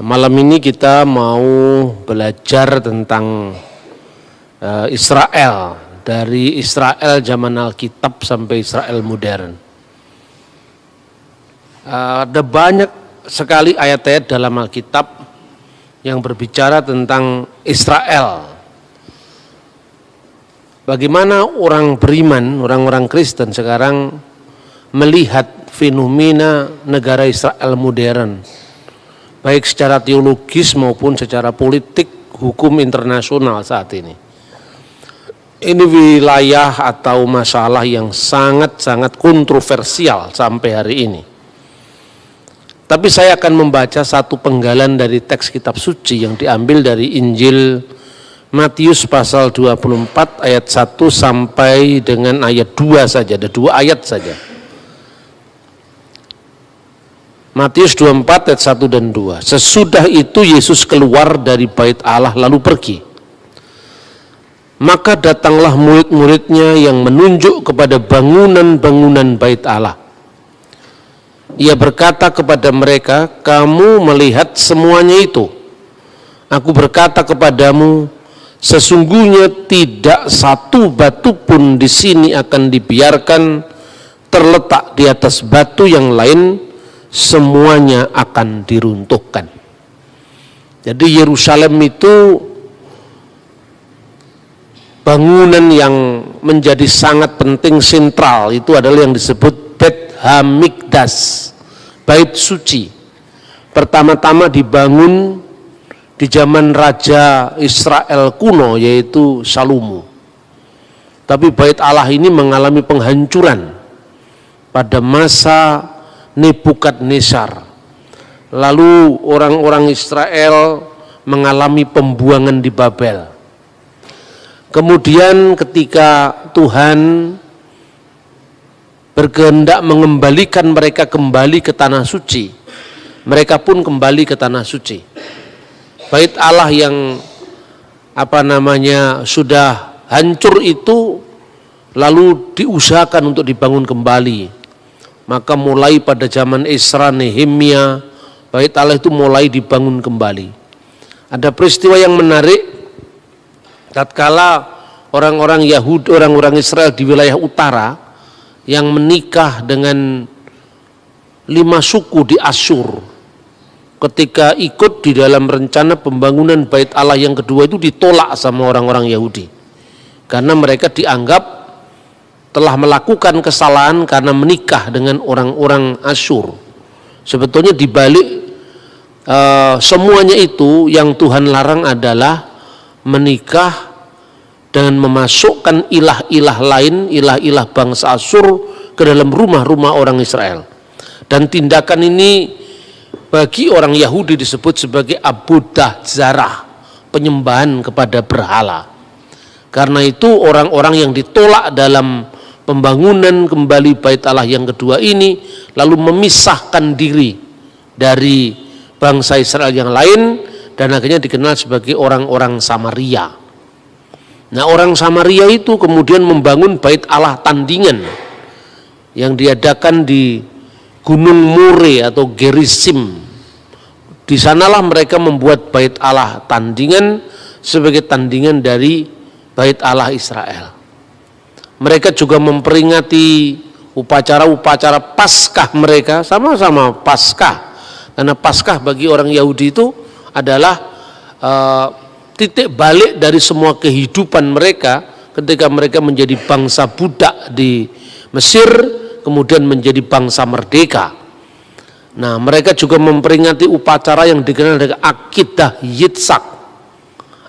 Malam ini kita mau belajar tentang Israel, dari Israel zaman Alkitab sampai Israel modern. Ada banyak sekali ayat-ayat dalam Alkitab yang berbicara tentang Israel. Bagaimana orang beriman, orang-orang Kristen sekarang melihat fenomena negara Israel modern, baik secara teologis maupun secara politik hukum internasional saat ini. Ini wilayah atau masalah yang sangat-sangat kontroversial sampai hari ini. Tapi saya akan membaca satu penggalan dari teks kitab suci yang diambil dari Injil Matius pasal 24 ayat 1 sampai dengan ayat 2 saja, ada 2 ayat saja. Matius 24 ayat 1 dan 2. Sesudah itu Yesus keluar dari bait Allah lalu pergi. Maka datanglah murid-muridnya yang menunjuk kepada bangunan-bangunan bait Allah. Ia berkata kepada mereka, kamu melihat semuanya itu. Aku berkata kepadamu, sesungguhnya tidak satu batu pun di sini akan dibiarkan terletak di atas batu yang lain, semuanya akan diruntuhkan. Jadi Yerusalem itu bangunan yang menjadi sangat penting, sentral, itu adalah yang disebut Beit Hamikdash, bait suci. Pertama-tama dibangun di zaman Raja Israel kuno, yaitu Salomo. Tapi bait Allah ini mengalami penghancuran pada masa Nebukadnezar. Lalu orang-orang Israel mengalami pembuangan di Babel. Kemudian ketika Tuhan berkehendak mengembalikan mereka kembali ke tanah suci, mereka pun kembali ke tanah suci. Bait Allah yang sudah hancur itu lalu diusahakan untuk dibangun kembali. Maka mulai pada zaman Esra, Nehemia, bait Allah itu mulai dibangun kembali. Ada peristiwa yang menarik, tatkala orang-orang Yahudi, orang-orang Israel di wilayah utara yang menikah dengan 5 suku di Asyur, ketika ikut di dalam rencana pembangunan bait Allah yang kedua itu ditolak sama orang-orang Yahudi, karena mereka dianggap telah melakukan kesalahan karena menikah dengan orang-orang Asyur. Sebetulnya dibalik semuanya itu yang Tuhan larang adalah menikah dan memasukkan ilah-ilah lain, ilah-ilah bangsa Asyur ke dalam rumah-rumah orang Israel. Dan tindakan ini bagi orang Yahudi disebut sebagai abudah zarah, penyembahan kepada berhala. Karena itu orang-orang yang ditolak dalam pembangunan kembali bait Allah yang kedua ini lalu memisahkan diri dari bangsa Israel yang lain dan akhirnya dikenal sebagai orang-orang Samaria. Nah, orang Samaria itu kemudian membangun bait Allah tandingan yang diadakan di Gunung More atau Gerizim. Di sanalah mereka membuat bait Allah tandingan sebagai tandingan dari bait Allah Israel. Mereka juga memperingati upacara-upacara Paskah mereka, sama-sama Paskah. Karena Paskah bagi orang Yahudi itu adalah titik balik dari semua kehidupan mereka ketika mereka menjadi bangsa budak di Mesir, kemudian menjadi bangsa merdeka. Nah, mereka juga memperingati upacara yang dikenal dengan Akidah Yitzhak.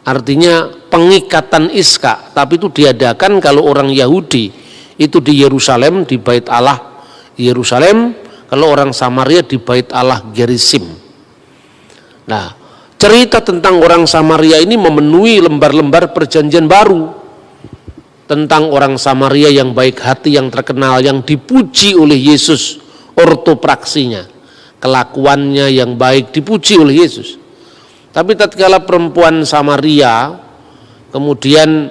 Artinya pengikatan Iska, tapi itu diadakan kalau orang Yahudi itu di Yerusalem, di bait Allah Yerusalem, kalau orang Samaria di bait Allah Gerizim. Nah, cerita tentang orang Samaria ini memenuhi lembar-lembar perjanjian baru, tentang orang Samaria yang baik hati, yang terkenal, yang dipuji oleh Yesus, ortopraksinya, kelakuannya yang baik dipuji oleh Yesus. Tapi tatkala perempuan Samaria kemudian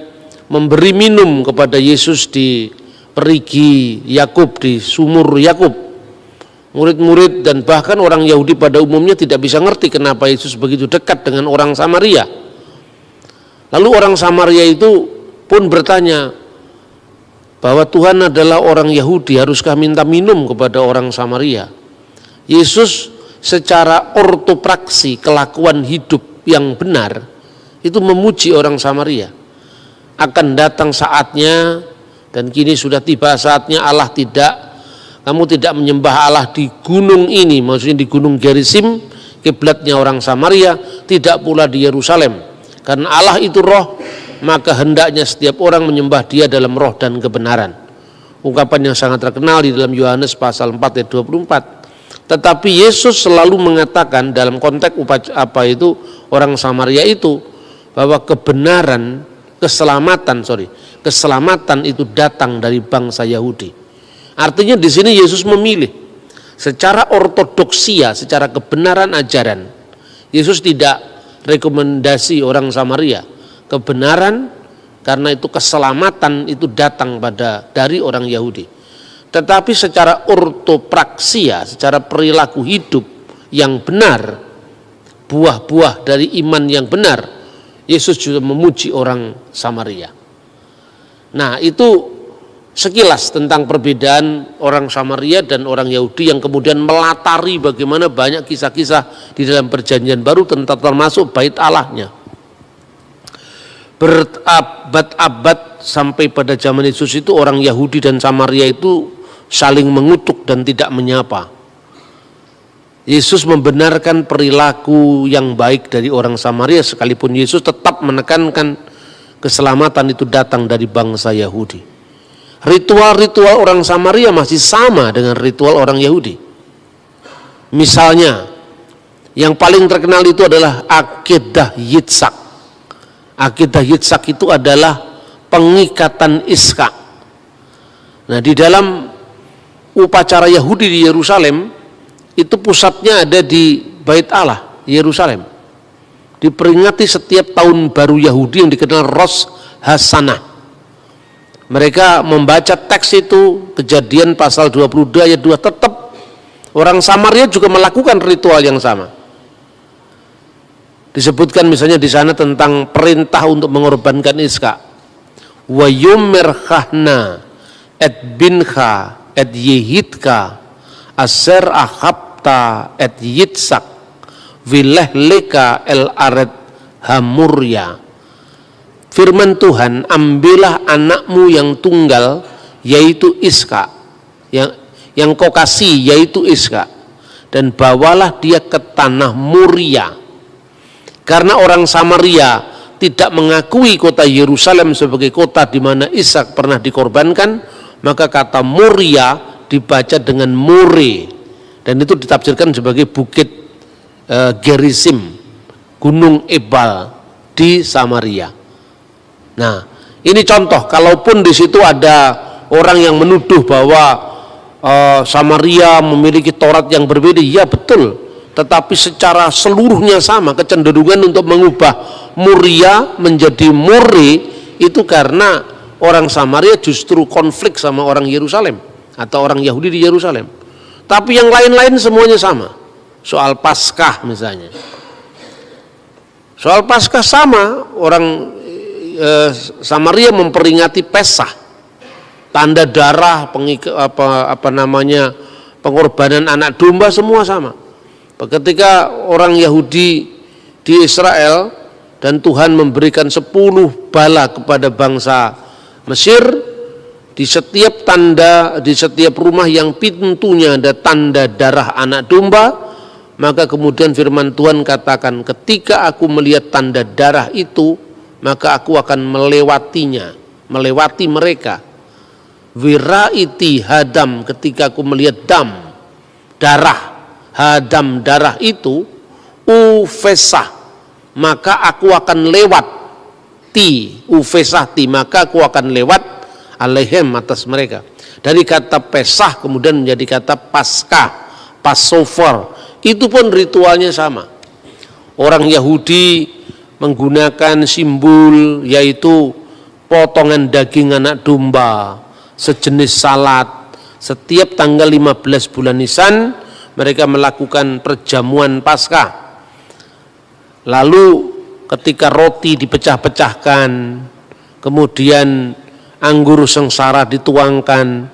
memberi minum kepada Yesus di perigi Yakub, di sumur Yakub, Murid-murid dan bahkan orang Yahudi pada umumnya tidak bisa ngerti kenapa Yesus begitu dekat dengan orang Samaria. Lalu orang Samaria itu pun bertanya bahwa Tuhan adalah orang Yahudi, haruskah minta minum kepada orang Samaria? Yesus secara ortopraksi, kelakuan hidup yang benar, itu memuji orang Samaria. Akan datang saatnya, dan kini sudah tiba saatnya kamu tidak menyembah Allah di gunung ini, maksudnya di gunung Gerizim, kiblatnya orang Samaria, tidak pula di Yerusalem. Karena Allah itu roh, maka hendaknya setiap orang menyembah Dia dalam roh dan kebenaran. Ungkapan yang sangat terkenal di dalam Yohanes pasal 4 ayat 24. Tetapi Yesus selalu mengatakan dalam konteks orang Samaria itu, bahwa keselamatan itu datang dari bangsa Yahudi. Artinya di sini Yesus memilih secara ortodoksia, secara kebenaran ajaran. Yesus tidak rekomendasi orang Samaria. Kebenaran karena itu keselamatan itu datang dari orang Yahudi. Tetapi secara ortopraksia, secara perilaku hidup yang benar, buah-buah dari iman yang benar, Yesus juga memuji orang Samaria. Nah, itu sekilas tentang perbedaan orang Samaria dan orang Yahudi yang kemudian melatari bagaimana banyak kisah-kisah di dalam Perjanjian Baru termasuk bait Allahnya. Berabad-abad sampai pada zaman Yesus itu orang Yahudi dan Samaria itu saling mengutuk dan tidak menyapa. Yesus membenarkan perilaku yang baik dari orang Samaria, sekalipun Yesus tetap menekankan keselamatan itu datang dari bangsa Yahudi. Ritual-ritual orang Samaria masih sama dengan ritual orang Yahudi. Misalnya, yang paling terkenal itu adalah Akedah Yitzhak. Akedah Yitzhak itu adalah pengikatan Iskak. Nah, di dalam upacara Yahudi di Yerusalem, itu pusatnya ada di Bait Allah, Yerusalem. Diperingati setiap tahun baru Yahudi yang dikenal Rosh Hashanah. Mereka membaca teks itu, Kejadian pasal 22 ayat 2, tetap orang Samaria juga melakukan ritual yang sama. Disebutkan misalnya di sana tentang perintah untuk mengorbankan Iskak. Wa yumirkhahna et bincha et yehidka aser ahabta et yitzak vilehleka el aret hamurya. Firman Tuhan, ambillah anakmu yang tunggal yaitu Iska, yang kau kasih yaitu Iska, dan bawalah dia ke tanah Moria. Karena orang Samaria tidak mengakui kota Yerusalem sebagai kota di mana Ishak pernah dikorbankan, maka kata Moria dibaca dengan More, dan itu ditafsirkan sebagai bukit Gerizim, Gunung Ebal di Samaria. Nah, ini contoh, kalaupun di situ ada orang yang menuduh bahwa Samaria memiliki Taurat yang berbeda, ya betul, tetapi secara seluruhnya sama. Kecenderungan untuk mengubah Moria menjadi More itu karena orang Samaria justru konflik sama orang Yerusalem atau orang Yahudi di Yerusalem. Tapi yang lain-lain semuanya sama. Soal Paskah misalnya, soal Paskah sama, orang Samaria memperingati Pesah, tanda darah, pengorbanan anak domba, semua sama. Ketika orang Yahudi di Israel dan Tuhan memberikan 10 bala kepada bangsa Mesir, di setiap rumah yang pintunya ada tanda darah anak domba, maka kemudian firman Tuhan katakan, ketika aku melihat tanda darah itu, maka aku akan melewati mereka. Wiraiti hadam, ketika aku melihat darah itu, ufesah, maka aku akan lewat, maka aku akan lewat alaihem, atas mereka. Dari kata Pesah kemudian menjadi kata Paskah, Passover, itu pun ritualnya sama. Orang Yahudi menggunakan simbol yaitu potongan daging anak domba, sejenis salad, Setiap tanggal 15 bulan Nisan mereka melakukan perjamuan Paskah. Lalu ketika roti dipecah-pecahkan, kemudian anggur sengsara dituangkan,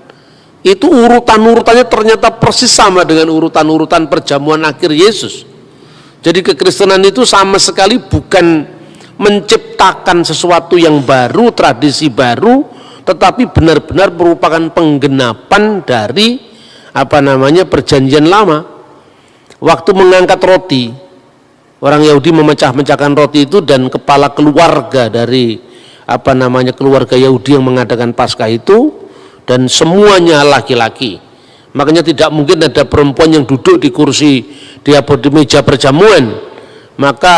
itu urutan-urutannya ternyata persis sama dengan urutan-urutan perjamuan akhir Yesus. Jadi kekristenan itu sama sekali bukan menciptakan sesuatu yang baru, tradisi baru, tetapi benar-benar merupakan penggenapan dari perjanjian lama. Waktu mengangkat roti, orang Yahudi memecah-mecahkan roti itu, dan kepala keluarga dari keluarga Yahudi yang mengadakan Paskah itu, dan semuanya laki-laki. Makanya tidak mungkin ada perempuan yang duduk di kursi di meja perjamuan. Maka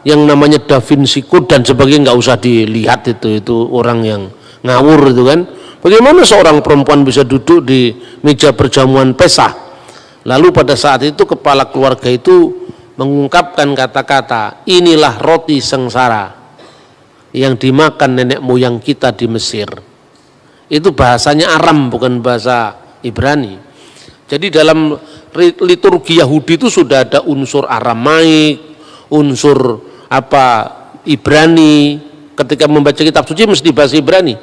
yang namanya Da Vinci Code dan sebagainya nggak usah dilihat, itu orang yang ngawur itu kan. Bagaimana seorang perempuan bisa duduk di meja perjamuan Pesah? Lalu pada saat itu kepala keluarga itu mengungkapkan kata-kata, inilah roti sengsara yang dimakan nenek moyang kita di Mesir. Itu bahasanya Aram, bukan bahasa Ibrani. Jadi dalam liturgi Yahudi itu sudah ada unsur Aramaik, unsur Ibrani. Ketika membaca kitab suci mesti bahasa Ibrani.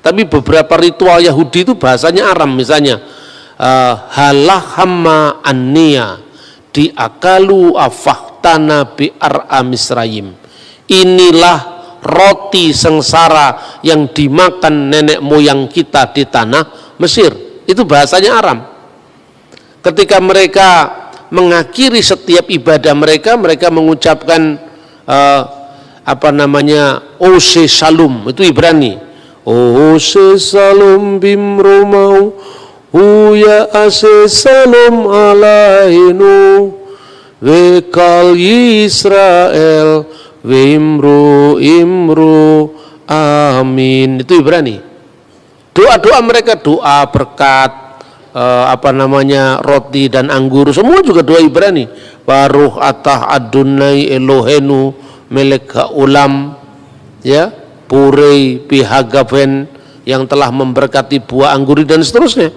Tapi beberapa ritual Yahudi itu bahasanya Aram. Misalnya halahama anniya diakalu afahtana bi'ar'a Misrayim. Inilah roti sengsara yang dimakan nenek moyang kita di tanah Mesir. Itu bahasanya Aram. Ketika mereka mengakhiri setiap ibadah mereka, mereka mengucapkan Ose Shalom, itu Ibrani. Ose Shalom bimromau huya ase Shalom alainu wekal Israel wimru imru amin. Itu Ibrani. Doa-doa mereka, doa berkat roti dan anggur, semua juga doa Ibrani. Baruch atah Adonai Elohenu melek ha'ulam, ya, purei pihagaven, yang telah memberkati buah anggur, dan seterusnya.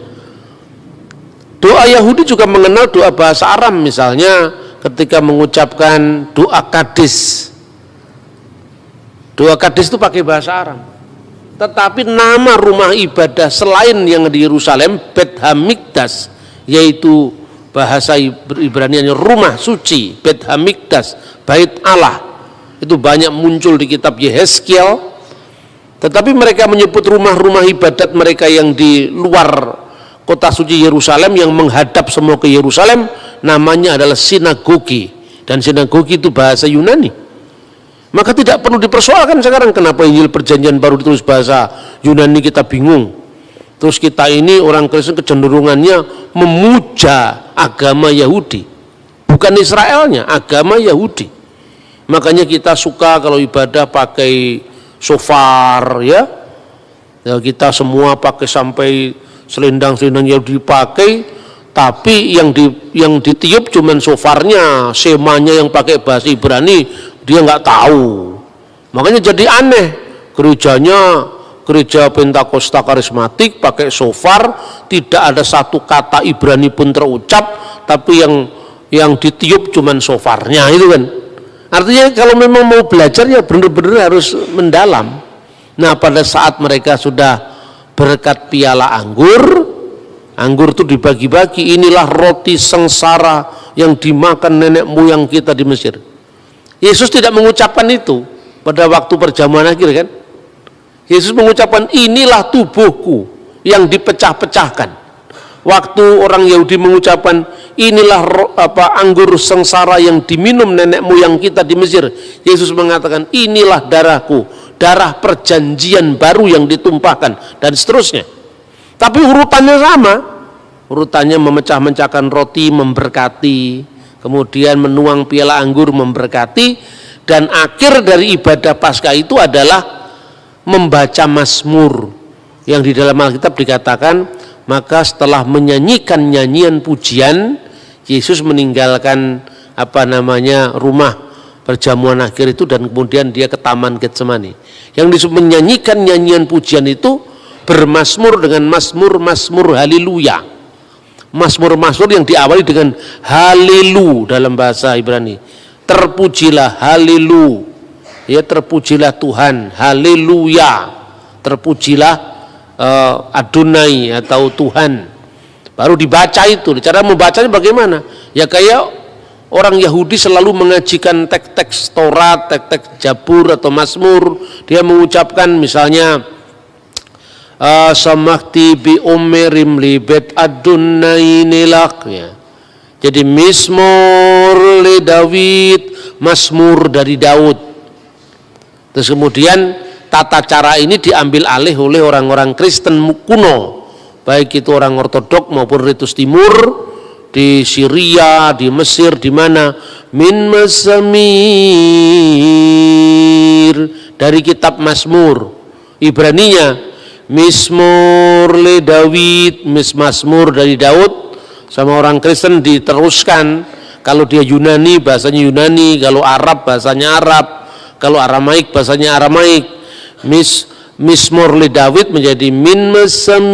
Doa Yahudi juga mengenal doa bahasa Aram, misalnya ketika mengucapkan doa Kadis. Doa Kadis itu pakai bahasa Aram. Tetapi nama rumah ibadah selain yang di Yerusalem, Bet Hamikdas, yaitu bahasa Ibrani-nya rumah suci, Bet Hamikdas, bait Allah, itu banyak muncul di kitab Yehezkiel. Tetapi mereka menyebut rumah-rumah ibadat mereka yang di luar kota suci Yerusalem, yang menghadap semua ke Yerusalem, namanya adalah sinagogi, dan sinagogi itu bahasa Yunani. Maka tidak perlu dipersoalkan sekarang kenapa Injil Perjanjian Baru ditulis bahasa Yunani, kita bingung. Terus kita ini orang Kristen kecenderungannya memuja agama Yahudi, bukan Israelnya, agama Yahudi. Makanya kita suka kalau ibadah pakai shofar, ya kita semua pakai sampai selendang-selendang Yahudi dipakai, tapi yang ditiup cuman shofarnya, semanya yang pakai bahasa Ibrani dia nggak tahu. Makanya jadi aneh, gereja Pentakosta Karismatik pakai shofar, tidak ada satu kata Ibrani pun terucap, tapi yang ditiup cuman shofarnya, itu kan. Artinya kalau memang mau belajar ya benar-benar harus mendalam. Nah, pada saat mereka sudah berkat piala anggur itu dibagi-bagi, inilah roti sengsara yang dimakan nenek moyang kita di Mesir. Yesus tidak mengucapkan itu pada waktu perjamuan akhir, kan? Yesus mengucapkan inilah tubuhku yang dipecah-pecahkan. Waktu orang Yahudi mengucapkan inilah anggur sengsara yang diminum nenek moyang kita di Mesir, Yesus mengatakan inilah darahku, darah perjanjian baru yang ditumpahkan, dan seterusnya. Tapi urutannya sama, urutannya memecah-mecahkan roti memberkati, kemudian menuang piala anggur memberkati, dan akhir dari ibadah Paskah itu adalah membaca Mazmur, yang di dalam Alkitab dikatakan, maka setelah menyanyikan nyanyian pujian, Yesus meninggalkan rumah perjamuan akhir itu, dan kemudian dia ke Taman Getsemani. Yang disebut menyanyikan nyanyian pujian itu bermasmur dengan masmur haleluya. Masmur yang diawali dengan halelu dalam bahasa Ibrani. Terpujilah halelu. Ya, terpujilah Tuhan, haleluya. Terpujilah Adonai atau Tuhan. Baru dibaca itu. Cara membacanya bagaimana? Ya kayak orang Yahudi selalu mengajikan teks-teks Taurat, teks-teks Jabur atau Mazmur. Dia mengucapkan misalnya samakti bi umerim libet Adonai nilak, ya. Jadi Mizmor li Daud, Mazmur dari Daud. Terus kemudian tata cara ini diambil alih oleh orang-orang Kristen kuno, baik itu orang Ortodok maupun Ritus Timur di Syria, di Mesir, di mana min Mazamir dari kitab Mazmur. Ibraninya Mizmor le Daud, Mazmur dari Daud. Sama orang Kristen diteruskan, kalau dia Yunani bahasanya Yunani, kalau Arab bahasanya Arab, kalau Aramaik bahasanya Aramaik. Mizmor le Daud menjadi min Mazamir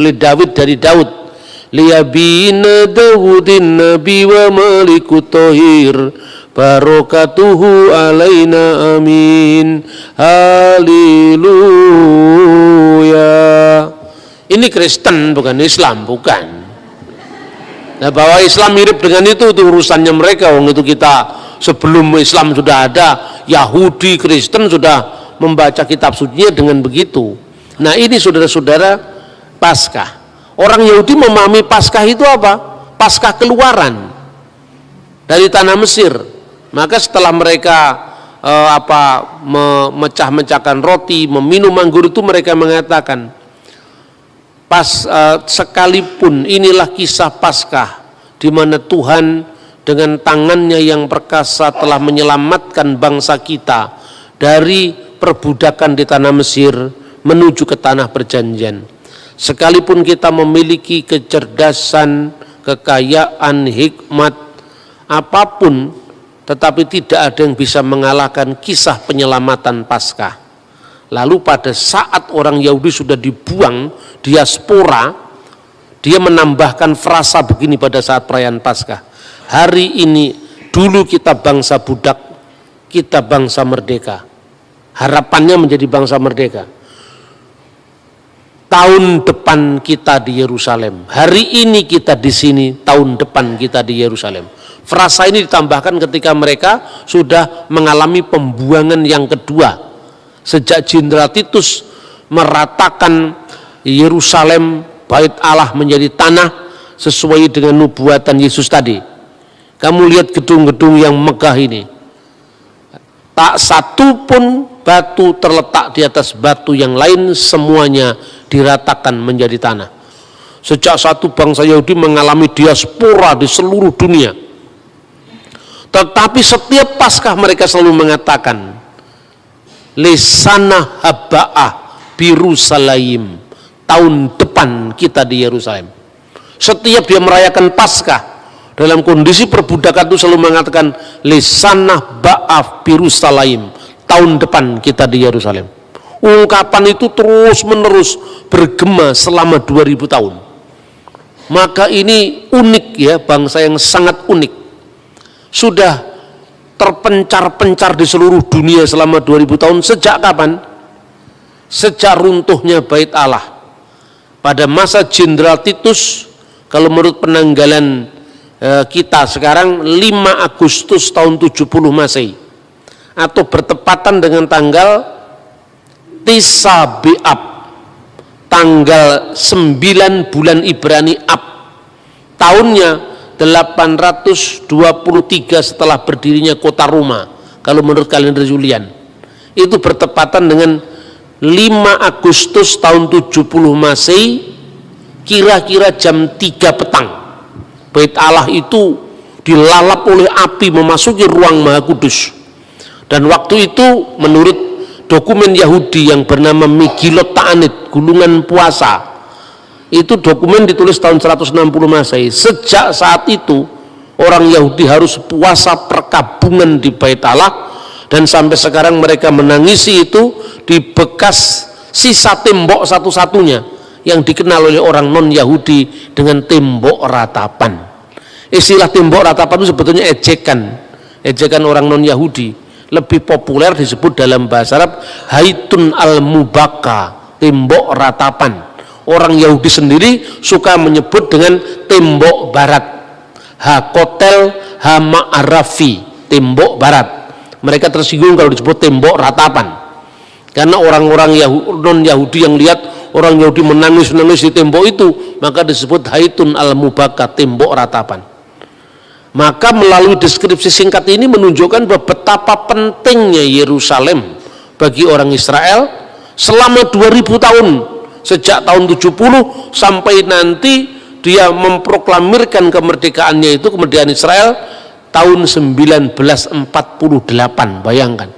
le Daud dari Daud. Liyabina Daudin nabi wa malikut tohir barokatuhu alaina amin haleluya. Ini Kristen bukan Islam, bukan. Nah, bahwa Islam mirip dengan itu urusannya mereka. Wong itu kita sebelum Islam sudah ada, Yahudi, Kristen sudah membaca kitab sucinya dengan begitu. Nah, ini saudara-saudara Paskah. Orang Yahudi memahami Paskah itu apa? Paskah keluaran dari tanah Mesir. Maka setelah mereka memecah-mecahkan roti, meminum anggur itu, mereka mengatakan sekalipun inilah kisah Paskah di mana Tuhan dengan tangannya yang perkasa telah menyelamatkan bangsa kita dari perbudakan di tanah Mesir menuju ke tanah perjanjian. Sekalipun kita memiliki kecerdasan, kekayaan, hikmat apapun, tetapi tidak ada yang bisa mengalahkan kisah penyelamatan Paskah. Lalu pada saat orang Yahudi sudah dibuang diaspora, dia menambahkan frasa begini pada saat perayaan Paskah. Hari ini dulu kita bangsa budak, kita bangsa merdeka. Harapannya menjadi bangsa merdeka. Tahun depan kita di Yerusalem. Hari ini kita di sini, tahun depan kita di Yerusalem. Frasa ini ditambahkan ketika mereka sudah mengalami pembuangan yang kedua. Sejak Jenderal Titus meratakan Yerusalem, bait Allah menjadi tanah sesuai dengan nubuatan Yesus tadi. Kamu lihat gedung-gedung yang megah ini. Tak satu pun batu terletak di atas batu yang lain, semuanya diratakan menjadi tanah. Sejak satu bangsa Yahudi mengalami diaspora di seluruh dunia, tetapi setiap Paskah mereka selalu mengatakan lesana haba'ah birusalaim, tahun depan kita di Yerusalem. Setiap dia merayakan Paskah dalam kondisi perbudakan itu selalu mengatakan lesana ba'ah birusalaim, tahun depan kita di Yerusalem. Ungkapan itu terus menerus bergema selama 2000 tahun. Maka ini unik ya, bangsa yang sangat unik. Sudah terpencar-pencar di seluruh dunia selama 2000 tahun. Sejak kapan? Sejak runtuhnya bait Allah. Pada masa Jenderal Titus, kalau menurut penanggalan kita sekarang 5 Agustus tahun 70 Masehi, atau bertepatan dengan tanggal Tisa Be'ab, tanggal 9 bulan Ibrani Ab, tahunnya 823 setelah berdirinya kota Roma, kalau menurut kalender Julian. Itu bertepatan dengan 5 Agustus tahun 70 Masehi, kira-kira jam 3 petang. Bait Allah itu dilalap oleh api memasuki ruang Maha Kudus. Dan waktu itu menurut dokumen Yahudi yang bernama Megilot Ta'anit, gulungan puasa, itu dokumen ditulis tahun 160 Masehi. Sejak saat itu orang Yahudi harus puasa perkabungan di bait Allah, dan sampai sekarang mereka menangisi itu di bekas sisa tembok satu-satunya yang dikenal oleh orang non-Yahudi dengan tembok ratapan. Istilah tembok ratapan itu sebetulnya ejekan orang non-Yahudi. Lebih populer disebut dalam bahasa Arab haitun al-mubaka, tembok ratapan. Orang Yahudi sendiri suka menyebut dengan tembok barat, hakotel hama'arafi, tembok barat. Mereka tersinggung kalau disebut tembok ratapan, karena orang-orang non-Yahudi yang lihat orang Yahudi menangis-nangis di tembok itu, maka disebut haitun al-mubaka, tembok ratapan. Maka melalui deskripsi singkat ini menunjukkan bahwa betapa pentingnya Yerusalem bagi orang Israel selama 2000 tahun, sejak tahun 70 sampai nanti dia memproklamirkan kemerdekaannya, itu kemerdekaan Israel tahun 1948, bayangkan.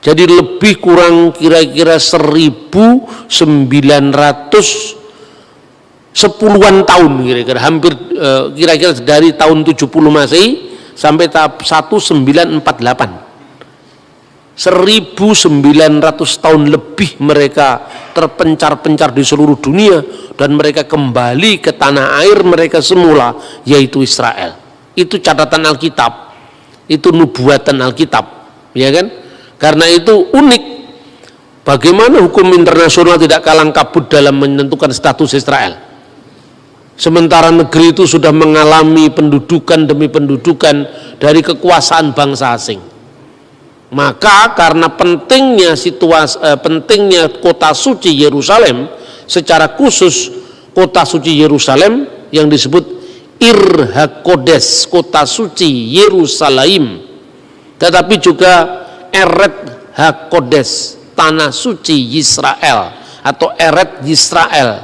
Jadi lebih kurang kira-kira 1910-an tahun, kira-kira hampir kira-kira dari tahun 70 Masehi sampai tahap 1948. 1900 tahun lebih mereka terpencar-pencar di seluruh dunia, dan mereka kembali ke tanah air mereka semula, yaitu Israel. Itu catatan Alkitab, itu nubuatan Alkitab, ya kan? Karena itu unik, bagaimana hukum internasional tidak kalang kabut dalam menentukan status Israel, sementara negeri itu sudah mengalami pendudukan demi pendudukan dari kekuasaan bangsa asing. Maka karena pentingnya kota suci Yerusalem, secara khusus kota suci Yerusalem yang disebut Ir HaKodesh, kota suci Yerusalem, tetapi juga Eret HaKodesh, tanah suci Israel, atau Eret Yisrael,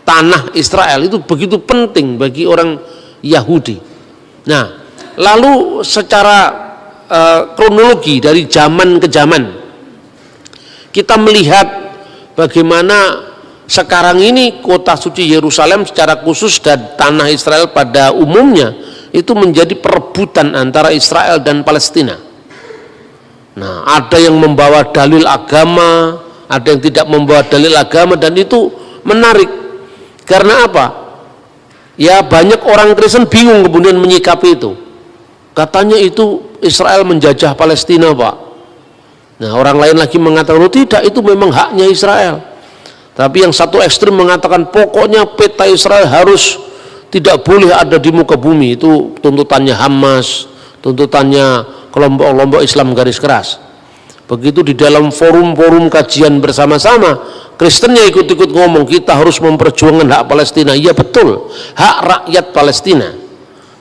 tanah Israel, itu begitu penting bagi orang Yahudi. Nah, lalu secara kronologi dari zaman ke zaman kita melihat bagaimana sekarang ini kota suci Yerusalem secara khusus dan tanah Israel pada umumnya itu menjadi perebutan antara Israel dan Palestina. Nah, ada yang membawa dalil agama, ada yang tidak membawa dalil agama, dan itu menarik. Karena apa? Ya, banyak orang Kristen bingung kemudian menyikapi itu. Katanya itu Israel menjajah Palestina, Pak. Nah, orang lain lagi mengatakan, oh tidak, itu memang haknya Israel. Tapi yang satu ekstrim mengatakan pokoknya peta Israel harus tidak boleh ada di muka bumi. Itu tuntutannya Hamas, tuntutannya kelompok-kelompok Islam garis keras. Begitu di dalam forum-forum kajian bersama-sama, Kristennya ikut-ikut ngomong, kita harus memperjuangkan hak Palestina. Iya betul, hak rakyat Palestina.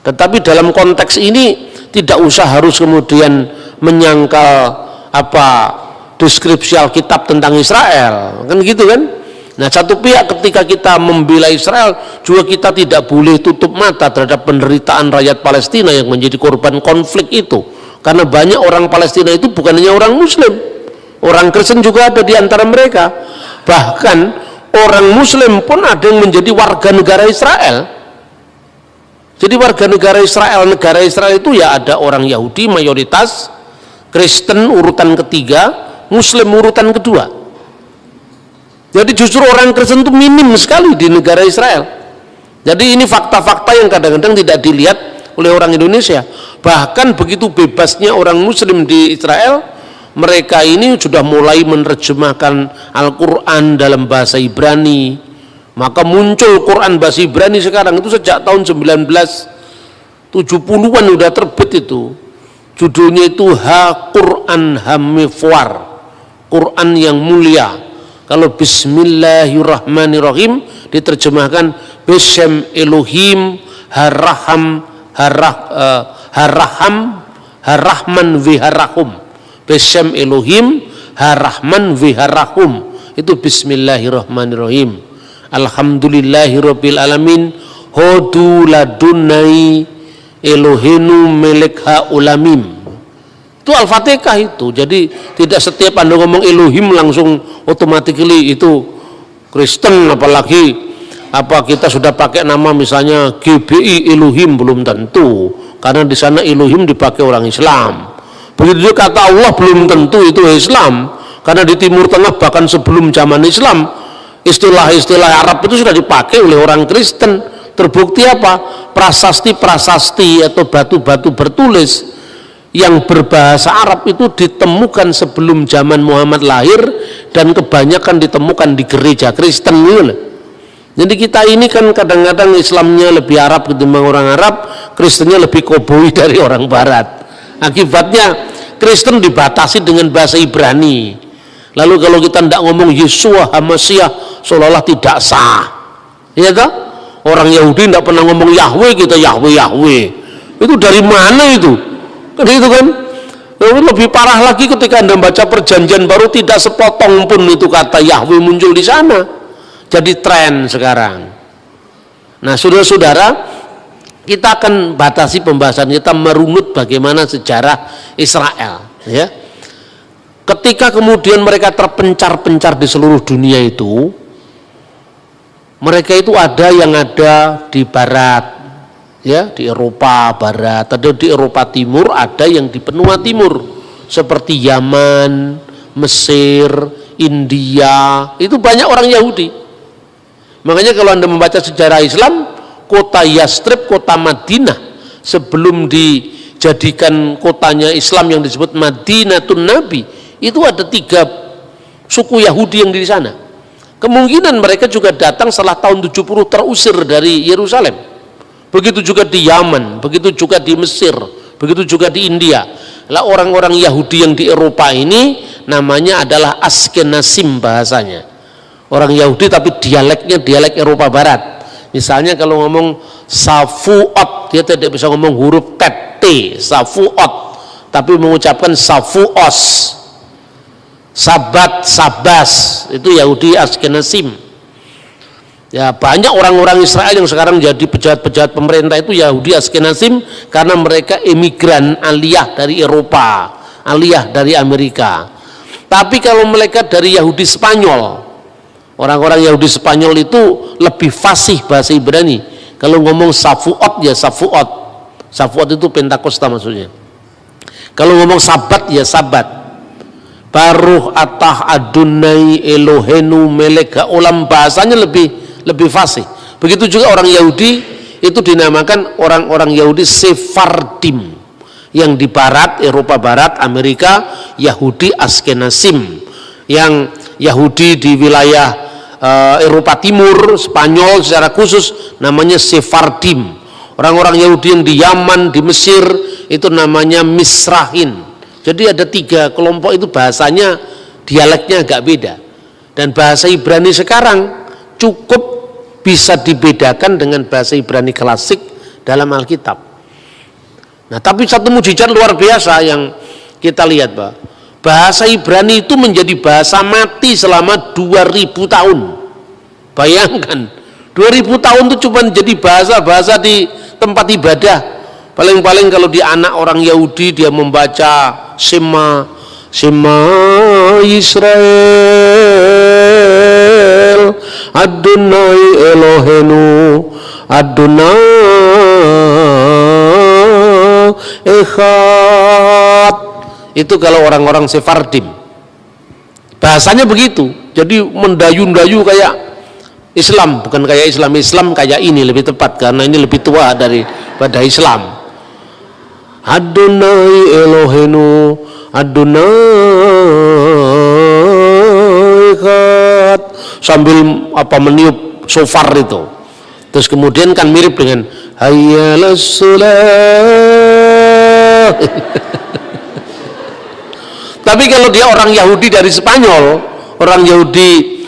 Tetapi dalam konteks ini tidak usah harus kemudian menyangkal deskripsi Alkitab tentang Israel, kan gitu kan? Nah, satu pihak ketika kita membela Israel, juga kita tidak boleh tutup mata terhadap penderitaan rakyat Palestina yang menjadi korban konflik itu. Karena banyak orang Palestina itu bukan hanya orang Muslim, orang Kristen juga ada di antara mereka. Bahkan orang Muslim pun ada yang menjadi warga negara Israel. Jadi warga negara Israel itu ya ada orang Yahudi mayoritas, Kristen urutan ketiga, Muslim urutan kedua. Jadi justru orang Kristen itu minim sekali di negara Israel. Jadi ini fakta-fakta yang kadang-kadang tidak dilihat oleh orang Indonesia. Bahkan begitu bebasnya orang Muslim di Israel, mereka ini sudah mulai menerjemahkan Al-Quran dalam bahasa Ibrani. Maka muncul Quran bahasa Ibrani sekarang itu sejak tahun 1970-an udah terbit itu. Judulnya itu Ha-Quran Hamifwar, Quran yang mulia. Kalau Bismillahirrahmanirrahim diterjemahkan Besem Elohim Haraham Harahman Viharahum. Besem Elohim Harahman Viharahum, itu Bismillahirrahmanirrahim. Alhamdulillahirabbil alamin hodu ladunai Elohenu melekha ulamim. Itu Al-Fatihah itu. Jadi tidak setiap Anda ngomong Elohim langsung automatically itu Kristen, apalagi kita sudah pakai nama misalnya GBI Elohim, belum tentu, karena di sana Elohim dipakai orang Islam. Begitu juga kata Allah belum tentu itu Islam, Karena di Timur Tengah bahkan sebelum zaman Islam, istilah-istilah Arab itu sudah dipakai oleh orang Kristen. Terbukti apa? Prasasti-prasasti atau batu-batu bertulis yang berbahasa Arab itu ditemukan sebelum zaman Muhammad lahir dan kebanyakan ditemukan di gereja Kristen gitu. Jadi kita ini kan kadang-kadang Islamnya lebih Arab ketimbang orang Arab, Kristennya lebih koboi dari orang Barat. Akibatnya Kristen dibatasi dengan bahasa Ibrani. Lalu kalau kita tidak ngomong Yeshua HaMashiach seolah-olah tidak sah, ya toh? Orang Yahudi tidak pernah ngomong Yahweh, kita Yahweh Yahweh. Itu dari mana itu? Kan itu kan? Lebih parah lagi ketika Anda baca Perjanjian Baru, tidak sepotong pun itu kata Yahweh muncul di sana. Jadi tren sekarang. Nah, saudara-saudara, kita akan batasi pembahasan kita merunut bagaimana sejarah Israel, ya. Ketika kemudian mereka terpencar-pencar di seluruh dunia itu, mereka itu ada yang ada di barat, ya, di Eropa barat, ada di Eropa timur, ada yang di benua timur seperti Yaman, Mesir, India, itu banyak orang Yahudi. Makanya kalau Anda membaca sejarah Islam, kota Yastrib, kota Madinah sebelum dijadikan kotanya Islam yang disebut Madinatun Nabi, itu ada 3 suku Yahudi yang di sana. Kemungkinan mereka juga datang setelah tahun 70 terusir dari Yerusalem. Begitu juga di Yaman, begitu juga di Mesir, begitu juga di India. Lah orang-orang Yahudi yang di Eropa ini namanya adalah Askenazim bahasanya. Orang Yahudi tapi dialeknya dialek Eropa Barat. Misalnya kalau ngomong Safuot, dia tidak bisa ngomong huruf T, Safuot, tapi mengucapkan Safuos. Sabat, Sabas, itu Yahudi Askenazim. Ya, banyak orang-orang Israel yang sekarang jadi pejabat-pejabat pemerintah itu Yahudi Askenazim karena mereka imigran aliyah dari Eropa, aliyah dari Amerika. Tapi kalau mereka dari Yahudi Spanyol, orang-orang Yahudi Spanyol itu lebih fasih bahasa Ibrani. Kalau ngomong Safuot ya Safuot. Safuot itu Pentakosta maksudnya. Kalau ngomong Sabat ya Sabat. Baruh atah Adonai Elohenu Melek Olam, bahasanya lebih fasih. Begitu juga orang Yahudi itu dinamakan orang-orang Yahudi Sephardim, yang di barat, Eropa Barat, Amerika, Yahudi Askenazim, yang Yahudi di wilayah Eropa Timur, Spanyol secara khusus namanya Sephardim. Orang-orang Yahudi yang di Yaman, di Mesir itu namanya Misrahin. Jadi ada 3 kelompok itu bahasanya, dialeknya agak beda. Dan bahasa Ibrani sekarang cukup bisa dibedakan dengan bahasa Ibrani klasik dalam Alkitab. Nah, tapi satu mujizat luar biasa yang kita lihat, Pak. Bahasa Ibrani itu menjadi bahasa mati selama 2000 tahun. Bayangkan, 2000 tahun itu cuma jadi bahasa-bahasa di tempat ibadah. Paling-paling kalau di anak orang Yahudi dia membaca Shema Yisrael Adonai Elohenu Adonai Echad. Itu kalau orang-orang Sephardim bahasanya begitu. Jadi mendayu-dayu kayak Islam, bukan kayak Islam kayak ini lebih tepat karena ini lebih tua daripada Islam. Adonai Elohenu Adonai Echad, sambil meniup shofar itu. Terus kemudian kan mirip dengan Hayyalas Shalah. Tapi kalau dia orang Yahudi dari Spanyol, orang Yahudi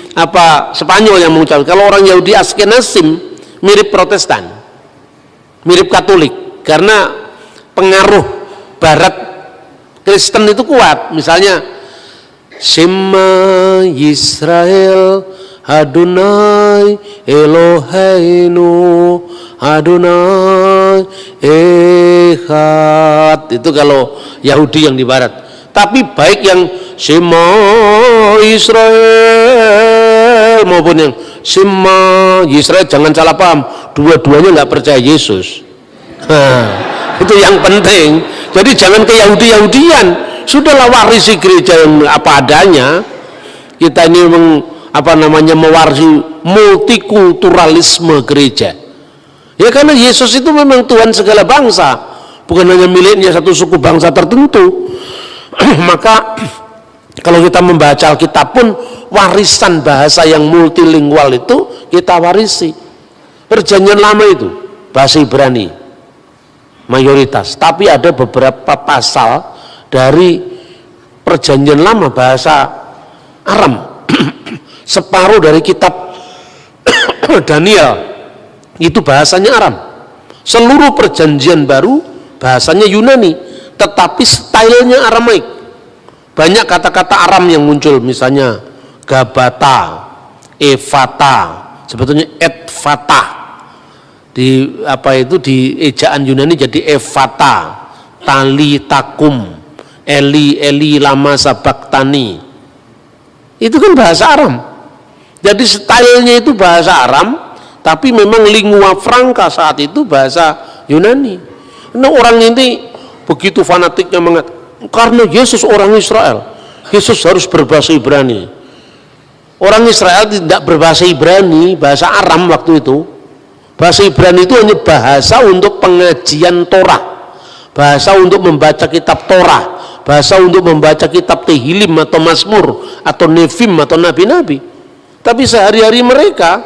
Spanyol yang mengucapkan, kalau orang Yahudi Askenazim mirip Protestan, mirip Katolik, karena pengaruh Barat Kristen itu kuat. Misalnya Shema Yisrael Adonai Eloheinu Adonai Echad, itu kalau Yahudi yang di Barat. Tapi baik yang Shema Israel maupun yang Shema Yisrael, jangan salah paham, dua-duanya nggak percaya Yesus. Itu yang penting. Jadi jangan ke Yahudi-Yahudian. Sudahlah warisi gereja yang apa adanya. Kita ini mewarisi multikulturalisme gereja. Ya karena Yesus itu memang Tuhan segala bangsa, bukan hanya miliknya satu suku bangsa tertentu. Maka kalau kita membaca Alkitab pun warisan bahasa yang multilingual itu kita warisi. Perjanjian lama itu bahasa Ibrani mayoritas, tapi ada beberapa pasal dari perjanjian lama bahasa Aram. Separuh dari kitab Daniel itu bahasanya Aram. Seluruh perjanjian baru bahasanya Yunani, tetapi stylenya Aramaik. Banyak kata-kata Aram yang muncul, misalnya Gabata, Evata, sebetulnya Edfata. Di ejaan Yunani jadi Evata, Tali Takum, Eli lama sabaktani. Itu kan bahasa Aram. Jadi stylenya itu bahasa Aram, tapi memang lingua franca saat itu bahasa Yunani. Nah, orang ini begitu fanatiknya karena Yesus orang Israel, Yesus harus berbahasa Ibrani. Orang Israel tidak berbahasa Ibrani, bahasa Aram waktu itu. Bahasa Ibrani itu hanya bahasa untuk pengajian Torah, bahasa untuk membaca kitab Torah, bahasa untuk membaca kitab Tehillim atau Mazmur atau Nevim atau nabi-nabi. Tapi sehari-hari mereka,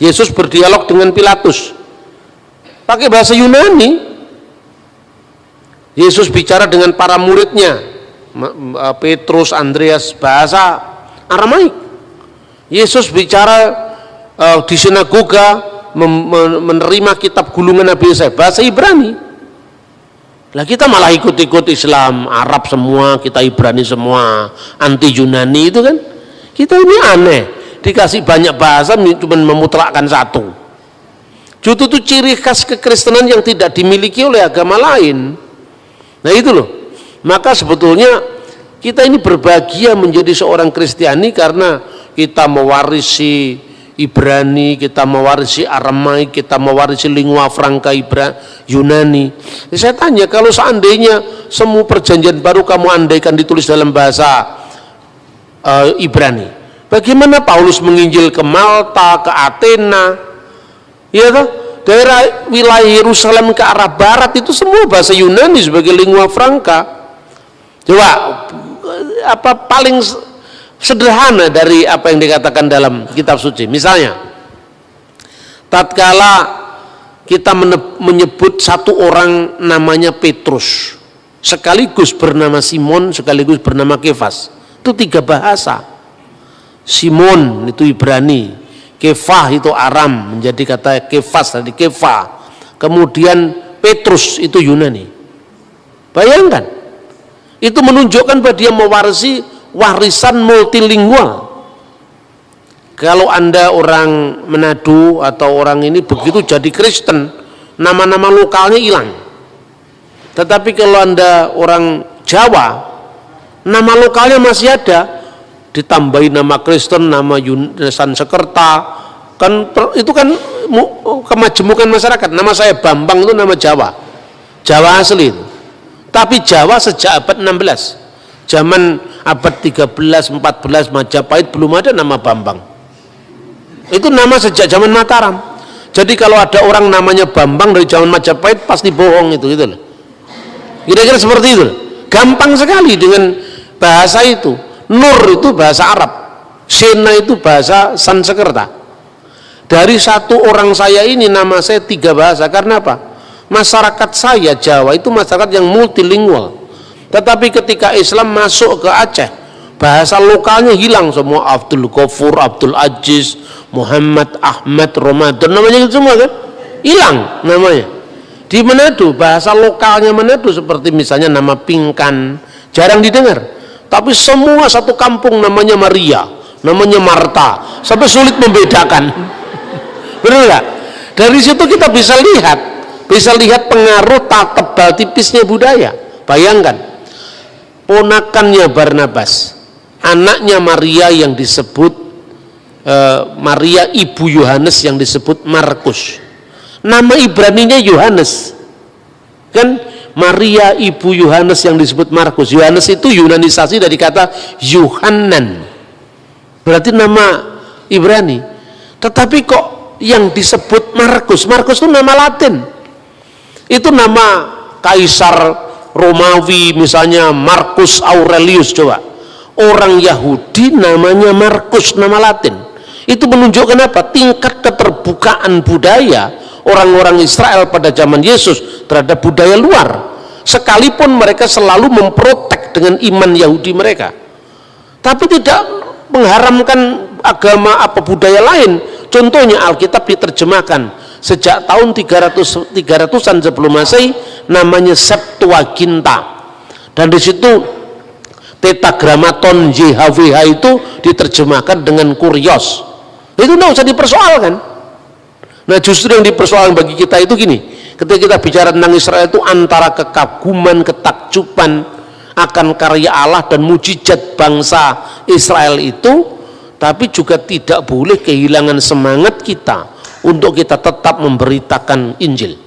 Yesus berdialog dengan Pilatus pakai bahasa Yunani. Yesus bicara dengan para muridnya, Petrus, Andreas, bahasa Aramaik. Yesus bicara di sinagoga, menerima kitab gulungan Nabi Yesaya, bahasa Ibrani. Lah kita malah ikut-ikut Islam Arab semua, kita Ibrani semua, anti Yunani itu kan. Kita ini aneh, dikasih banyak bahasa cuma memutlakkan satu. Justru itu ciri khas kekristenan yang tidak dimiliki oleh agama lain. Nah itu loh. Maka sebetulnya kita ini berbahagia menjadi seorang Kristiani karena kita mewarisi Ibrani, kita mewarisi Aramaik, kita mewarisi lingua franca Yunani. Saya tanya, kalau seandainya semua perjanjian baru kamu andaikan ditulis dalam bahasa Ibrani, bagaimana Paulus menginjil ke Malta, ke Athena, ya toh? Daerah wilayah Yerusalem ke arah barat itu semua bahasa Yunani sebagai lingua franca. Coba paling sederhana dari apa yang dikatakan dalam kitab suci. Misalnya, tatkala kita menyebut satu orang namanya Petrus, sekaligus bernama Simon, sekaligus bernama Kefas, itu 3 bahasa. Simon itu Ibrani, Kefah itu Aram, menjadi kata Kefas tadi Kefah. Kemudian Petrus itu Yunani. Bayangkan, itu menunjukkan bahwa dia mewarisi warisan multilingual. Kalau Anda orang Manado atau orang ini begitu jadi Kristen, nama-nama lokalnya hilang. Tetapi kalau Anda orang Jawa, nama lokalnya masih ada, ditambahi nama Kristen, nama Sansekerta, kan itu kan kemajemukan masyarakat. Nama saya Bambang itu nama Jawa, Jawa asli itu. Tapi Jawa sejak abad 16, zaman abad 13, 14 Majapahit belum ada nama Bambang. Itu nama sejak zaman Mataram. Jadi kalau ada orang namanya Bambang dari zaman Majapahit pasti bohong itu gitu loh. Kira-kira seperti itu. Gampang sekali dengan bahasa itu. Nur itu bahasa Arab, Sena itu bahasa Sansekerta. Dari satu orang saya ini nama saya 3 bahasa. Karena apa? Masyarakat saya Jawa itu masyarakat yang multilingual. Tetapi ketika Islam masuk ke Aceh, bahasa lokalnya hilang semua. Abdul Ghafur, Abdul Aziz, Muhammad, Ahmad, Ramadan, namanya itu semua kan hilang namanya. Di Manado, bahasa lokalnya Manado seperti misalnya nama Pingkan jarang didengar. Tapi semua satu kampung namanya Maria, namanya Marta, sampai sulit membedakan. Benar nggak? Dari situ kita bisa lihat pengaruh tak tebal tipisnya budaya. Bayangkan, ponakannya Barnabas, anaknya Maria yang disebut Maria ibu Yohanes yang disebut Markus, nama Ibraninya Yohanes, kan Maria ibu Yohanes yang disebut Markus. Yohanes itu Yunanisasi dari kata Yohanan, berarti nama Ibrani. Tetapi kok yang disebut Markus? Markus itu nama Latin. Itu nama kaisar Romawi, misalnya Marcus Aurelius. Coba, orang Yahudi namanya Markus, nama Latin. Itu menunjukkan apa? Tingkat keterbukaan budaya orang-orang Israel pada zaman Yesus terhadap budaya luar, sekalipun mereka selalu memprotek dengan iman Yahudi mereka, tapi tidak mengharamkan agama apa budaya lain. Contohnya Alkitab diterjemahkan sejak tahun 300-an sebelum Masehi, namanya Septuaginta, dan di situ Tetragrammaton YHWH itu diterjemahkan dengan Kurios. Itu tidak usah dipersoalkan. Nah, justru yang dipersoalkan bagi kita itu gini, ketika kita bicara tentang Israel itu antara kekaguman, ketakjuban akan karya Allah dan mujizat bangsa Israel itu, tapi juga tidak boleh kehilangan semangat kita untuk kita tetap memberitakan Injil.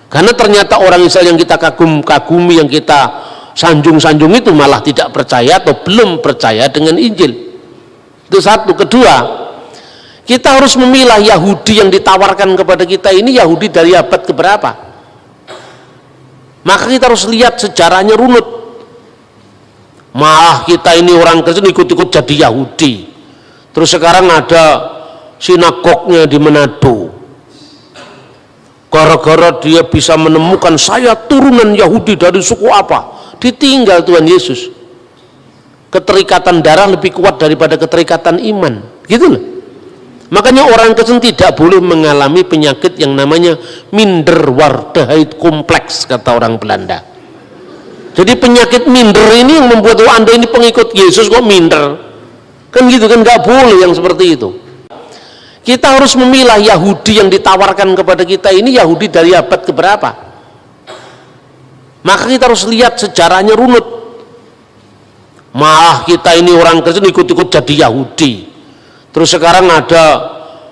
Karena ternyata orang Israel yang kita kagumi, yang kita sanjung-sanjung itu malah tidak percaya atau belum percaya dengan Injil. Itu satu. Kedua, kita harus memilah Yahudi yang ditawarkan kepada kita ini Yahudi dari abad keberapa. Maka kita harus lihat sejarahnya runut. Malah kita ini orang Kristen ikut-ikut jadi Yahudi. Terus sekarang ada sinagognya di Manado. Gara-gara dia bisa menemukan saya turunan Yahudi dari suku apa, ditinggal Tuhan Yesus. Keterikatan darah lebih kuat daripada keterikatan iman, gitu loh. Makanya orang Kristen tidak boleh mengalami penyakit yang namanya minderwaardigheid kompleks, kata orang Belanda. Jadi penyakit minder ini yang membuat Anda ini pengikut Yesus kok minder, kan gitu kan, nggak boleh yang seperti itu. Kita harus memilah Yahudi yang ditawarkan kepada kita ini Yahudi dari abad keberapa. Maka kita harus lihat sejarahnya runut. Malah kita ini orang Kristen ikut-ikut jadi Yahudi. Terus sekarang ada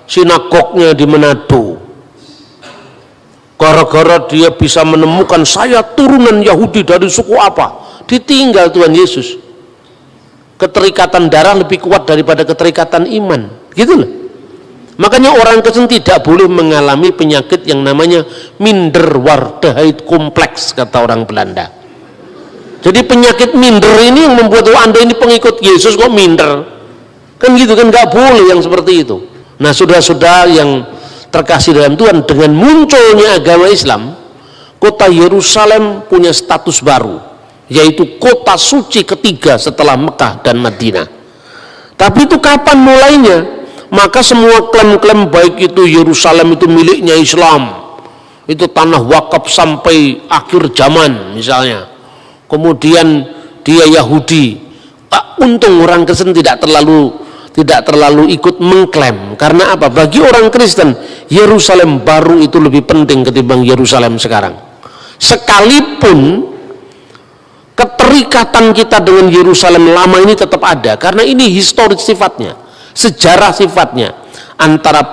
sinagognya di Manado. Gara-gara dia bisa menemukan saya turunan Yahudi dari suku apa, ditinggal Tuhan Yesus. Keterikatan darah lebih kuat daripada keterikatan iman, gitu loh. Makanya orang Kristen tidak boleh mengalami penyakit yang namanya minderwaardigheid kompleks, kata orang Belanda. Jadi penyakit minder ini yang membuat Anda ini pengikut Yesus kok minder, kan gitu kan, nggak boleh yang seperti itu. Nah, saudara-saudara yang terkasih dalam Tuhan, dengan munculnya agama Islam, kota Yerusalem punya status baru, yaitu kota suci ketiga setelah Mekah dan Madinah. Tapi itu kapan mulainya? Maka semua klaim-klaim baik itu Yerusalem itu miliknya Islam, itu tanah wakaf sampai akhir zaman misalnya, kemudian dia Yahudi. Untung orang Kristen tidak terlalu ikut mengklaim. Karena apa? Bagi orang Kristen Yerusalem baru itu lebih penting ketimbang Yerusalem sekarang. Sekalipun keterikatan kita dengan Yerusalem lama ini tetap ada, karena ini historis sifatnya, sejarah sifatnya, antara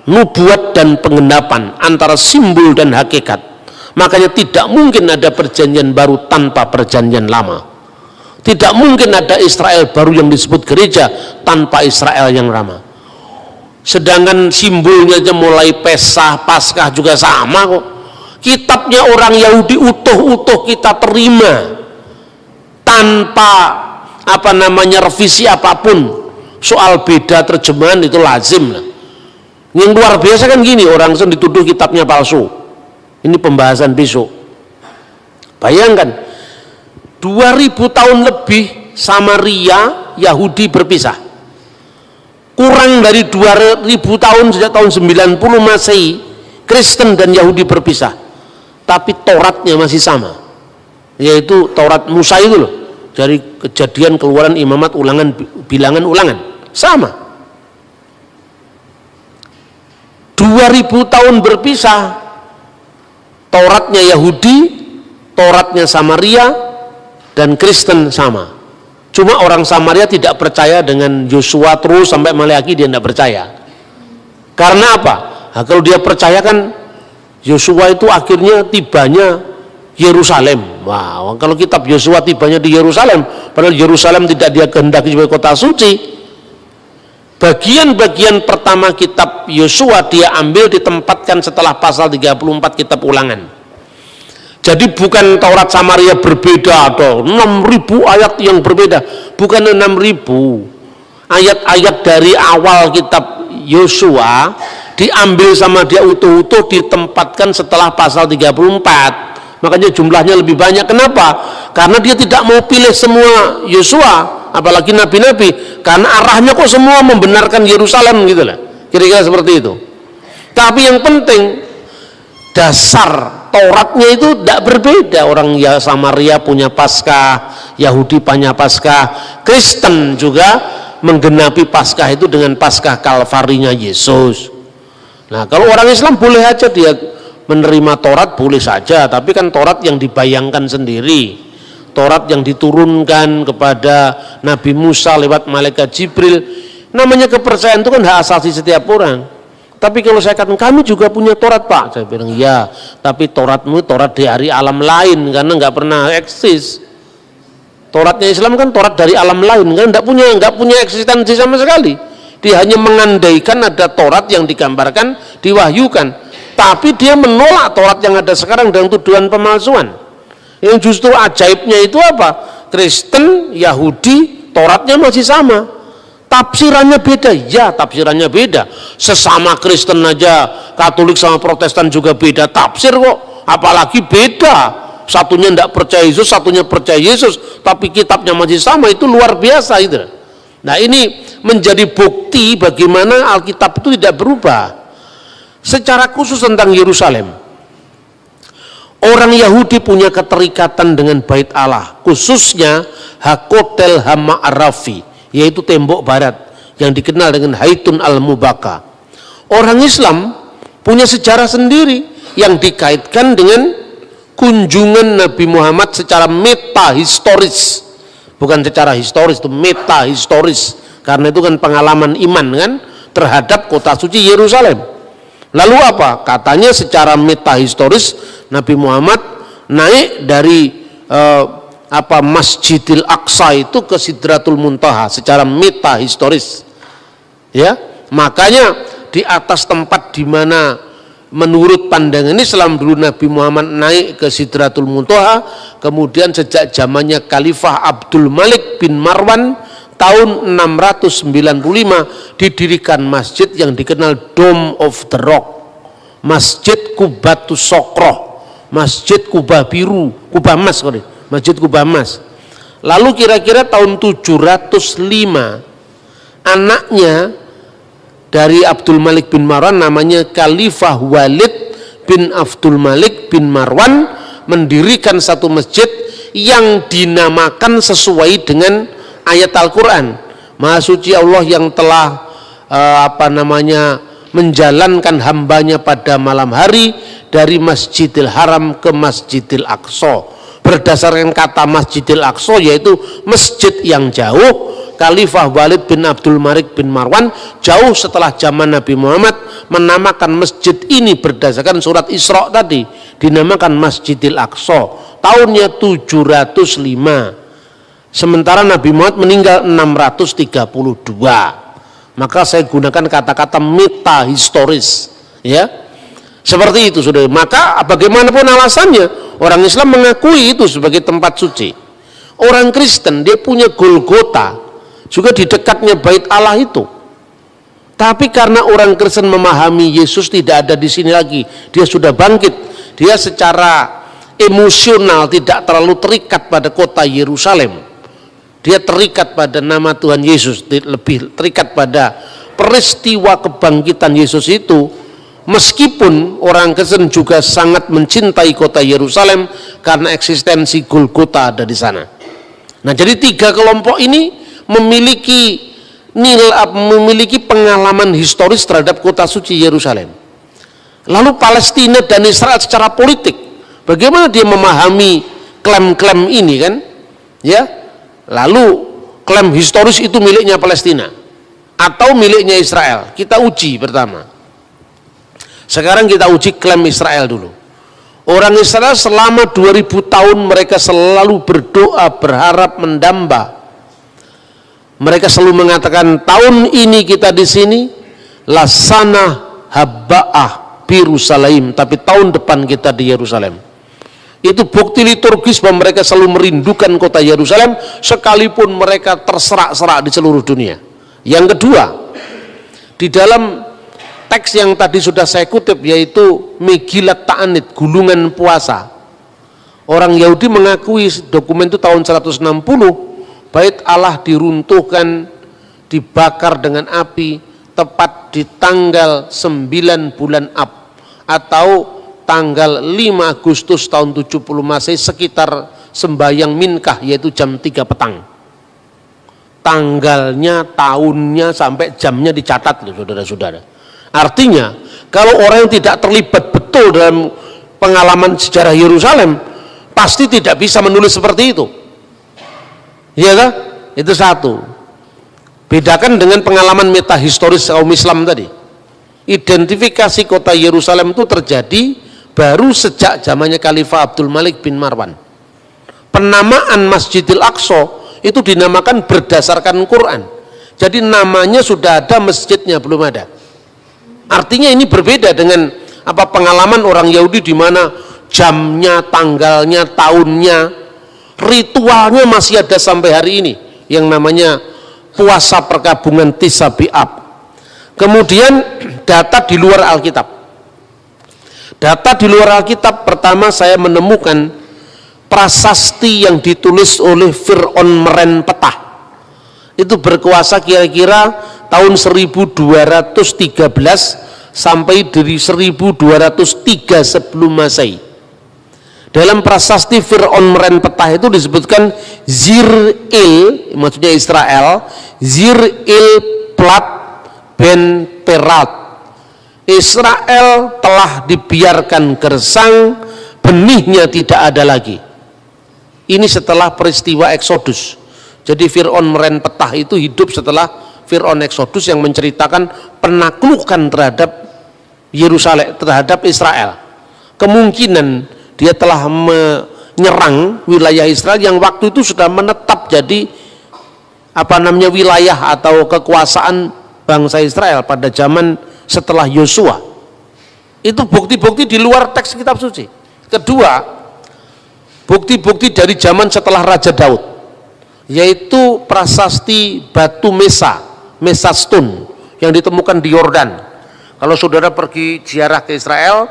nubuat dan penggenapan, antara simbol dan hakikat. Makanya tidak mungkin ada perjanjian baru tanpa perjanjian lama. Tidak mungkin ada Israel baru yang disebut gereja tanpa Israel yang lama. Sedangkan simbolnya aja mulai Pesah, Paskah juga sama kok. Kitabnya orang Yahudi utuh-utuh kita terima tanpa revisi apapun. Soal beda terjemahan itu lazim lah. Yang luar biasa kan gini, orang dituduh kitabnya palsu. Ini pembahasan besok. Bayangkan 2000 tahun lebih Samaria Yahudi berpisah. Kurang dari 2000 tahun sejak tahun 90 Masehi Kristen dan Yahudi berpisah. Tapi Tauratnya masih sama. Yaitu Taurat Musa itu loh. Dari Kejadian, Keluaran, Imamat, Ulangan, Bilangan, Ulangan. Sama. 2000 tahun berpisah. Tauratnya Yahudi, Tauratnya Samaria, dan Kristen sama. Cuma orang Samaria tidak percaya dengan Yosua terus sampai Maleakhi, dia tidak percaya. Karena apa? Nah, kalau dia percaya kan Yosua itu akhirnya tibanya Yerusalem. Wah, kalau kitab Yosua tibanya di Yerusalem, padahal Yerusalem tidak dia kehendaki sebagai kota suci. Bagian-bagian pertama kitab Yosua dia ambil ditempatkan setelah pasal 34 kitab Ulangan. Jadi bukan Taurat Samaria berbeda atau 6.000 ayat yang berbeda, bukan 6.000 ayat-ayat dari awal kitab Yosua diambil sama dia utuh-utuh ditempatkan setelah pasal 34. Makanya jumlahnya lebih banyak. Kenapa? Karena dia tidak mau pilih semua Yosua, apalagi nabi-nabi, karena arahnya kok semua membenarkan Yerusalem gitu lah. Kira-kira seperti itu. Tapi yang penting dasar Tauratnya itu tidak berbeda. Orang ya Samaria punya Paskah, Yahudi punya Paskah, Kristen juga menggenapi Paskah itu dengan Paskah Kalvarinya Yesus. Nah, kalau orang Islam boleh aja dia menerima Taurat, boleh saja, tapi kan Taurat yang dibayangkan sendiri, Taurat yang diturunkan kepada Nabi Musa lewat malaikat Jibril. Namanya kepercayaan itu kan hak asasi setiap orang. Tapi kalau saya katakan kami juga punya Taurat, Pak, saya bilang ya, tapi Tauratmu Taurat dari alam lain karena nggak pernah eksis. Tauratnya Islam kan Taurat dari alam lain kan nggak punya eksistensi sama sekali. Dia hanya mengandaikan ada Taurat yang digambarkan, diwahyukan, tapi dia menolak Taurat yang ada sekarang dengan tuduhan pemalsuan. Yang justru ajaibnya itu apa? Kristen, Yahudi, Tauratnya masih sama, tafsirannya beda. Ya, tafsirannya beda. Sesama Kristen aja, Katolik sama Protestan juga beda tafsir kok, apalagi beda. Satunya tidak percaya Yesus, satunya percaya Yesus, tapi kitabnya masih sama. Itu luar biasa itu. Nah, ini menjadi bukti bagaimana Alkitab itu tidak berubah. Secara khusus tentang Yerusalem, orang Yahudi punya keterikatan dengan Bait Allah, khususnya Hakotel Hama'arafi, yaitu tembok barat yang dikenal dengan Haitun al-Mubaka. Orang Islam punya sejarah sendiri yang dikaitkan dengan kunjungan Nabi Muhammad secara metahistoris, bukan secara historis, itu metahistoris, karena itu kan pengalaman iman kan terhadap kota suci Yerusalem. Lalu apa? Katanya secara metahistoris Nabi Muhammad naik dari Masjidil Aqsa itu ke Sidratul Muntaha secara metahistoris. Ya, makanya di atas tempat di mana menurut pandangan Islam dulu Nabi Muhammad naik ke Sidratul Muntaha, kemudian sejak zamannya Khalifah Abdul Malik bin Marwan tahun 695 didirikan masjid yang dikenal Dome of the Rock, Masjid Kubatus Sokroh, Masjid Kubah Biru, Kubah Emas, Masjid Kubah Emas. Lalu kira-kira tahun 705 anaknya dari Abdul Malik bin Marwan namanya Khalifah Walid bin Abdul Malik bin Marwan mendirikan satu masjid yang dinamakan sesuai dengan ayat Al-Quran, Maha Suci Allah yang telah menjalankan hambanya pada malam hari dari Masjidil Haram ke Masjidil Aqsa. Berdasarkan kata Masjidil Aqsa yaitu masjid yang jauh, Khalifah Walid bin Abdul Malik bin Marwan jauh setelah zaman Nabi Muhammad menamakan masjid ini berdasarkan surat Isra tadi, dinamakan Masjidil Aqsa tahunnya 705. Sementara Nabi Muhammad meninggal 632. Maka saya gunakan kata-kata metahistoris, ya. Seperti itu, Saudara. Maka bagaimanapun alasannya, orang Islam mengakui itu sebagai tempat suci. Orang Kristen dia punya Golgota juga di dekatnya Bait Allah itu. Tapi karena orang Kristen memahami Yesus tidak ada di sini lagi, dia sudah bangkit. Dia secara emosional tidak terlalu terikat pada kota Yerusalem. Dia terikat pada nama Tuhan Yesus, lebih terikat pada peristiwa kebangkitan Yesus itu. Meskipun orang Kristen juga sangat mencintai kota Yerusalem karena eksistensi Golgota ada di sana. Nah, jadi tiga kelompok ini memiliki pengalaman historis terhadap kota suci Yerusalem. Lalu Palestina dan Israel secara politik, bagaimana dia memahami klaim-klaim ini kan? Ya. Lalu klaim historis itu miliknya Palestina atau miliknya Israel? Kita uji pertama. Sekarang kita uji klaim Israel dulu. Orang Israel selama 2000 tahun mereka selalu berdoa, berharap, mendamba. Mereka selalu mengatakan, tahun ini kita di sini lasana habba'ah Yerusalem, tapi tahun depan kita di Yerusalem. Itu bukti liturgis bahwa mereka selalu merindukan kota Yerusalem sekalipun mereka terserak-serak di seluruh dunia. Yang kedua, di dalam teks yang tadi sudah saya kutip, yaitu Megilat Ta'anit, gulungan puasa. Orang Yahudi mengakui dokumen itu tahun 160 bait Allah diruntuhkan, dibakar dengan api tepat di tanggal 9 bulan Ab atau tanggal 5 Agustus tahun 70 Masehi, sekitar sembahyang Minkah, yaitu jam 3 petang. Tanggalnya, tahunnya, sampai jamnya dicatat loh saudara-saudara. Artinya kalau orang yang tidak terlibat betul dalam pengalaman sejarah Yerusalem pasti tidak bisa menulis seperti itu. Iya kan? Itu satu. Bedakan dengan pengalaman metahistoris kaum Islam tadi. Identifikasi kota Yerusalem itu terjadi baru sejak zamannya Khalifah Abdul Malik bin Marwan. Penamaan Masjidil Aqsa itu dinamakan berdasarkan Quran. Jadi namanya sudah ada, masjidnya belum ada. Artinya ini berbeda dengan pengalaman orang Yahudi di mana jamnya, tanggalnya, tahunnya, ritualnya masih ada sampai hari ini yang namanya puasa perkabungan Tis'a B'Ab. Kemudian data di luar Alkitab. Data di luar Alkitab, pertama saya menemukan prasasti yang ditulis oleh Fir'aun Merenpetah. Itu berkuasa kira-kira tahun 1213 sampai dari 1203 sebelum Masehi. Dalam prasasti Fir'aun Merenpetah itu disebutkan Zir-Il, maksudnya Israel, Zir-Il Plat Ben Perat. Israel telah dibiarkan gersang, benihnya tidak ada lagi. Ini setelah peristiwa Eksodus. Jadi Fir'aun Merenpetah itu hidup setelah Fir'aun Eksodus yang menceritakan penaklukan terhadap Yerusalem, terhadap Israel. Kemungkinan dia telah menyerang wilayah Israel yang waktu itu sudah menetap jadi wilayah atau kekuasaan bangsa Israel pada zaman setelah Yosua. Itu bukti-bukti di luar teks kitab suci. Kedua, bukti-bukti dari zaman setelah Raja Daud, yaitu prasasti batu Mesa Stone yang ditemukan di Yordan. Kalau saudara pergi ziarah ke Israel,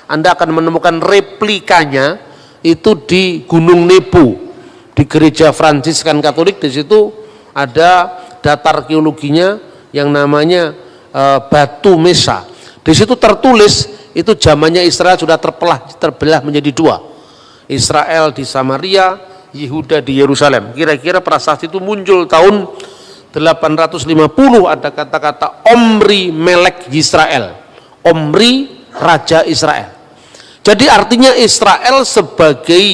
Anda akan menemukan replikanya itu di Gunung Nebo, di gereja Fransiskan Katolik. Di situ ada data arkeologinya yang namanya batu Mesa. Di situ tertulis itu zamannya Israel sudah terbelah menjadi dua. Israel di Samaria, Yehuda di Yerusalem. Kira-kira prasasti itu muncul tahun 850, ada kata-kata Omri Melek Yisrael. Omri Raja Israel. Jadi artinya Israel sebagai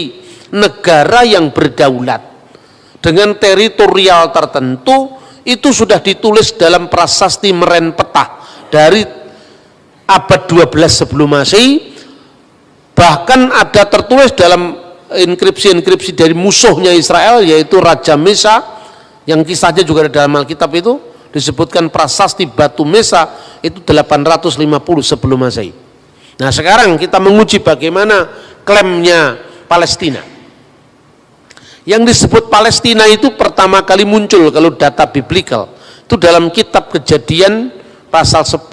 negara yang berdaulat dengan teritorial tertentu itu sudah ditulis dalam prasasti Merenpetah dari abad 12 sebelum Masehi. Bahkan ada tertulis dalam inskripsi-inskripsi dari musuhnya Israel, yaitu Raja Mesa, yang kisahnya juga ada dalam Alkitab. Itu disebutkan prasasti batu Mesa itu 850 sebelum Masehi. Nah sekarang kita menguji bagaimana klaimnya Palestina. Yang disebut Palestina itu pertama kali muncul kalau data biblikal itu dalam kitab Kejadian pasal 10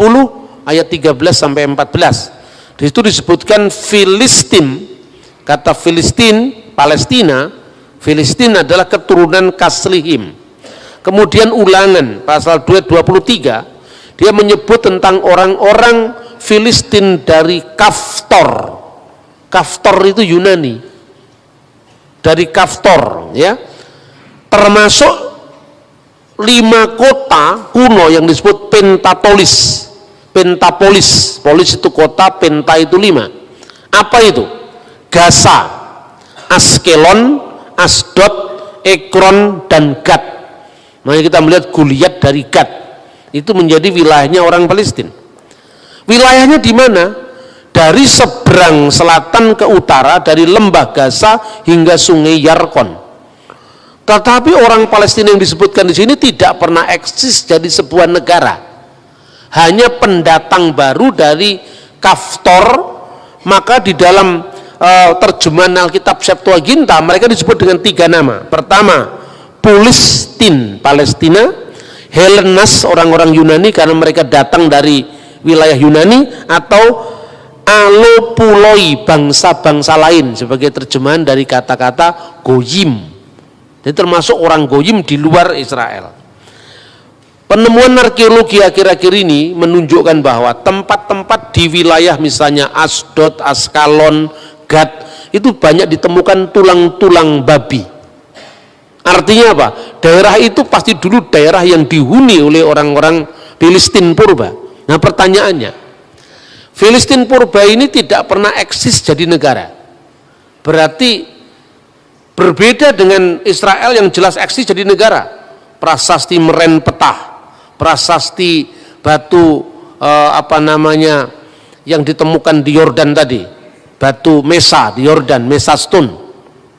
ayat 13 sampai 14. Di situ disebutkan Filistin. Kata Filistin, Palestina, Filistin adalah keturunan Kaslihim. Kemudian Ulangan pasal 2:23 dia menyebut tentang orang-orang Filistin dari Kaftor. Kaftor itu Yunani. Dari Kaftor, ya. Termasuk 5 kota kuno yang disebut Pentapolis. Pentapolis, polis itu kota, penta itu 5. Apa itu? Gaza, Askelon, Asdod, Ekron, dan Gad. Makanya kita melihat Goliat dari Gad. Itu menjadi wilayahnya orang Palestina. Wilayahnya di mana? dari seberang selatan ke utara, dari lembah Gaza hingga sungai Yarkon. Tetapi orang Palestina yang disebutkan di sini tidak pernah eksis jadi sebuah negara, hanya pendatang baru dari Kaftor. Maka di dalam terjemahan Alkitab Septuaginta mereka disebut dengan 3 nama. Pertama, Pulistin, Palestina; Helenas, orang-orang Yunani karena mereka datang dari wilayah Yunani; atau Alopuloi, bangsa-bangsa lain, sebagai terjemahan dari kata-kata Goyim. Jadi termasuk orang Goyim di luar Israel. Penemuan arkeologi akhir-akhir ini menunjukkan bahwa tempat-tempat di wilayah misalnya Asdod, Askalon, Gad itu banyak ditemukan tulang-tulang babi. Artinya apa? Daerah itu pasti dulu daerah yang dihuni oleh orang-orang Filistin purba. Nah pertanyaannya, Filistin purba ini tidak pernah eksis jadi negara. Berarti berbeda dengan Israel yang jelas eksis jadi negara. Prasasti Meren Petah, prasasti batu yang ditemukan di Yordan tadi, batu Mesa di Yordan, Mesa Stone.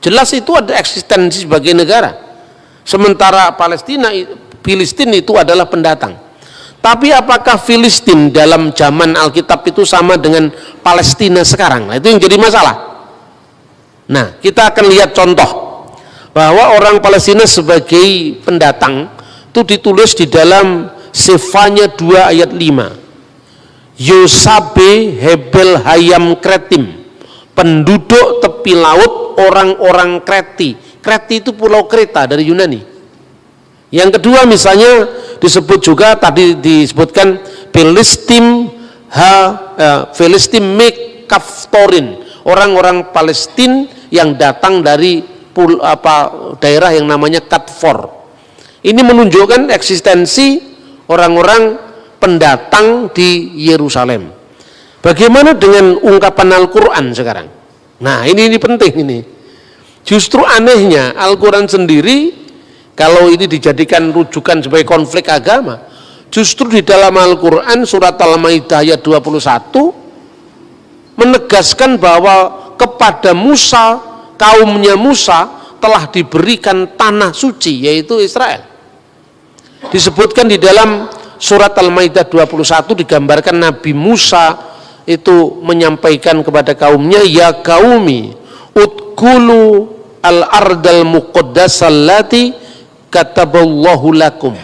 Jelas itu ada eksistensi sebagai negara. Sementara Filistin itu adalah pendatang. Tapi apakah Filistin dalam zaman Alkitab itu sama dengan Palestina sekarang? Nah, itu yang jadi masalah. Nah, kita akan lihat contoh bahwa orang Palestina sebagai pendatang itu ditulis di dalam Sefanya 2 ayat 5. Yosabe Hebel Hayam Kretim, penduduk tepi laut orang-orang Kreti. Kreti itu pulau Kreta dari Yunani. Yang kedua misalnya disebut juga tadi disebutkan Filistim Kaftorin, orang-orang Palestina yang datang dari daerah yang namanya Katfor. Ini menunjukkan eksistensi orang-orang pendatang di Yerusalem. Bagaimana dengan ungkapan Al-Quran sekarang? Nah ini penting ini. Justru anehnya Al-Quran sendiri, kalau ini dijadikan rujukan sebagai konflik agama, justru di dalam Al-Quran surat Al-Maidah ayat 21 menegaskan bahwa kepada Musa, kaumnya Musa telah diberikan tanah suci, yaitu Israel. Disebutkan di dalam surat Al-Maidah 21 digambarkan Nabi Musa itu menyampaikan kepada kaumnya, ya kaumi udkhulu al-ardal muqaddasah allati kataballahu lakum.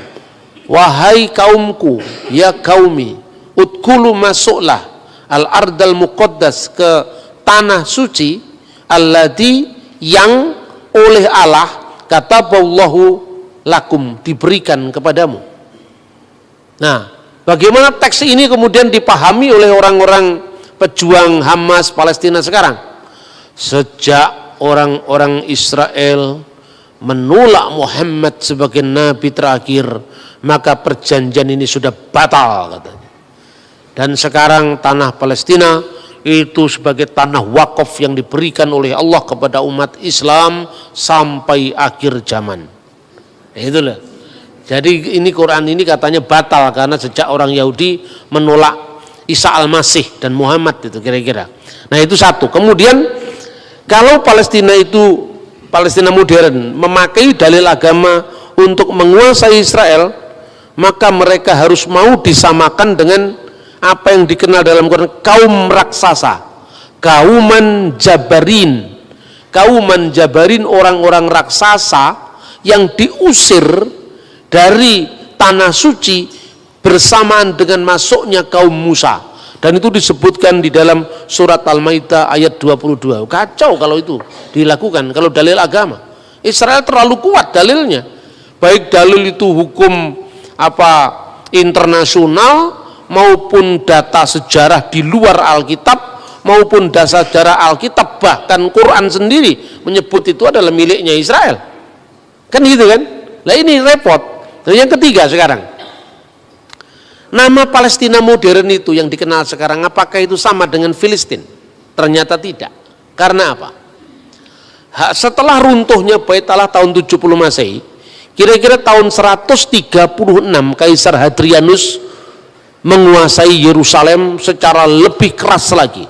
Wahai kaumku, ya kaumi, udkhulu, masuklah, al-ardal muqaddas, ke tanah suci, allati, yang oleh Allah, kataballahu lakum, diberikan kepadamu. Nah, bagaimana teks ini kemudian dipahami oleh orang-orang pejuang Hamas Palestina sekarang? Sejak orang-orang Israel menolak Muhammad sebagai nabi terakhir, maka perjanjian ini sudah batal, katanya. Dan sekarang tanah Palestina itu sebagai tanah wakaf yang diberikan oleh Allah kepada umat Islam sampai akhir zaman. Itulah. Jadi ini Quran ini katanya batal karena sejak orang Yahudi menolak Isa Al-Masih dan Muhammad, itu kira-kira. Nah itu satu. Kemudian kalau Palestina itu, Palestina modern, memakai dalil agama untuk menguasai Israel, maka mereka harus mau disamakan dengan apa yang dikenal dalam Quran kaum raksasa, kauman jabarin. Kauman jabarin, orang-orang raksasa yang diusir dari tanah suci bersamaan dengan masuknya kaum Musa. Dan itu disebutkan di dalam surat Al-Maidah ayat 22. Kacau kalau itu dilakukan, kalau dalil agama. Israel terlalu kuat dalilnya. Baik dalil itu hukum internasional maupun data sejarah di luar Alkitab maupun data sejarah Alkitab, bahkan Quran sendiri menyebut itu adalah miliknya Israel. Kan gitu kan? Nah ini repot. Dan yang ketiga sekarang, nama Palestina modern itu yang dikenal sekarang, apakah itu sama dengan Filistin? Ternyata tidak. Karena apa? Setelah runtuhnya Bait Allah tahun 70 Masehi, kira-kira tahun 136 Kaisar Hadrianus menguasai Yerusalem secara lebih keras lagi.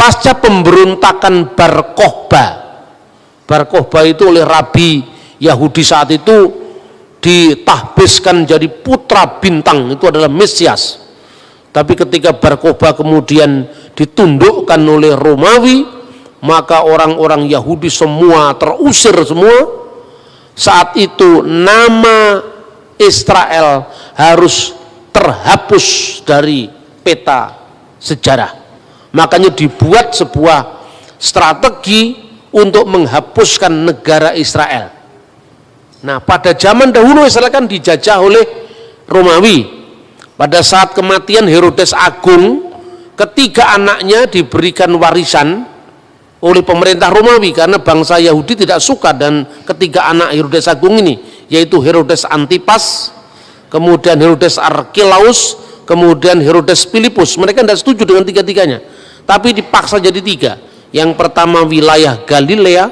pasca pemberontakan Bar Kokhba itu oleh Rabi Yahudi saat itu ditahbiskan jadi putra bintang, itu adalah Mesias. Tapi ketika Bar Kokhba kemudian ditundukkan oleh Romawi, maka orang-orang Yahudi semua terusir semua. Saat itu nama Israel harus terhapus dari peta sejarah. Makanya dibuat sebuah strategi untuk menghapuskan negara Israel. Nah, pada zaman dahulu Israel kan dijajah oleh Romawi. Pada saat kematian Herodes Agung, ketiga anaknya diberikan warisan oleh pemerintah Romawi karena bangsa Yahudi tidak suka dan ketiga anak Herodes Agung ini, yaitu Herodes Antipas, kemudian Herodes Archelaus, kemudian Herodes Philippus. Mereka tidak setuju dengan tiga-tiganya, tapi dipaksa jadi tiga. Yang pertama wilayah Galilea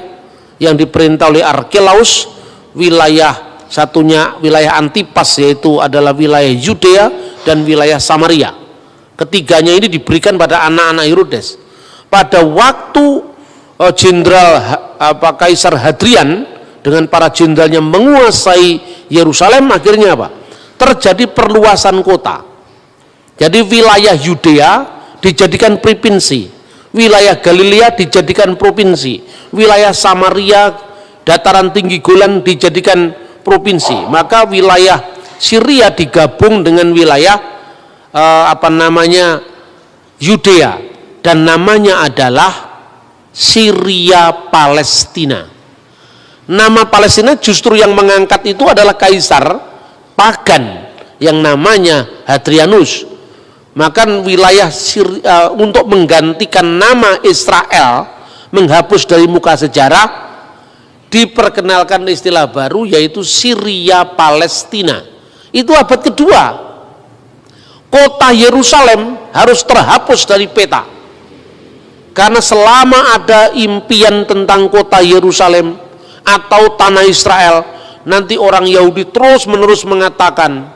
yang diperintah oleh Archelaus, wilayah satunya wilayah Antipas yaitu adalah wilayah Yudea dan wilayah Samaria. Ketiganya ini diberikan pada anak-anak Herodes. Pada waktu Jenderal Kaisar Hadrian dengan para jenderalnya menguasai Yerusalem, akhirnya apa? Terjadi perluasan kota. Jadi wilayah Yudea dijadikan provinsi, wilayah Galilea dijadikan provinsi, wilayah Samaria, dataran tinggi Golan dijadikan provinsi. Maka wilayah Syria digabung dengan wilayah Yudea dan namanya adalah Syria Palestina. Nama Palestina justru yang mengangkat itu adalah kaisar pagan yang namanya Hadrianus. Maka wilayah Syria, untuk menggantikan nama Israel, menghapus dari muka sejarah, diperkenalkan istilah baru yaitu Syria Palestina. Itu abad kedua. Kota Yerusalem harus terhapus dari peta. Karena selama ada impian tentang kota Yerusalem atau tanah Israel, nanti orang Yahudi terus-menerus mengatakan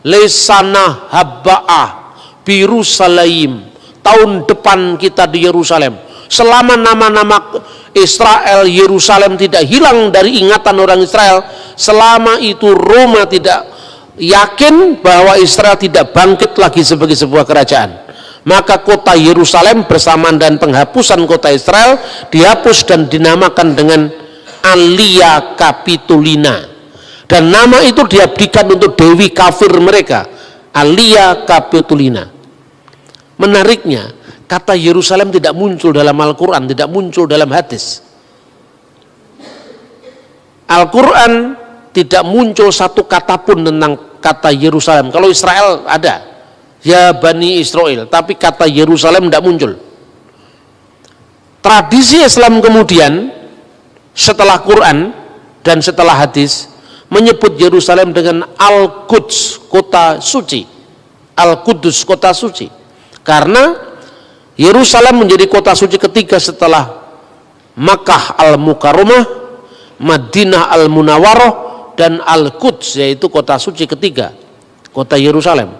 lesana habba'ah Birusalaim, tahun depan kita di Yerusalem. Selama nama-nama Israel, Yerusalem tidak hilang dari ingatan orang Israel, selama itu Roma tidak yakin bahwa Israel tidak bangkit lagi sebagai sebuah kerajaan, maka kota Yerusalem bersamaan dan penghapusan kota Israel dihapus dan dinamakan dengan Alia Capitolina, dan nama itu diabdikan untuk dewi kafir mereka, Alia Capitolina. Menariknya, kata Yerusalem tidak muncul dalam Al-Quran, tidak muncul dalam hadis. Al-Quran tidak muncul satu kata pun tentang kata Yerusalem. Kalau Israel ada, ya Bani Israel, tapi kata Yerusalem tidak muncul. Tradisi Islam kemudian setelah Quran dan setelah hadis menyebut Yerusalem dengan Al-Quds, kota suci. Al-Qudus, kota suci. Karena Yerusalem menjadi kota suci ketiga setelah Makkah Al-Mukarramah, Madinah Al-Munawwarah, dan Al-Quds, yaitu kota suci ketiga, kota Yerusalem.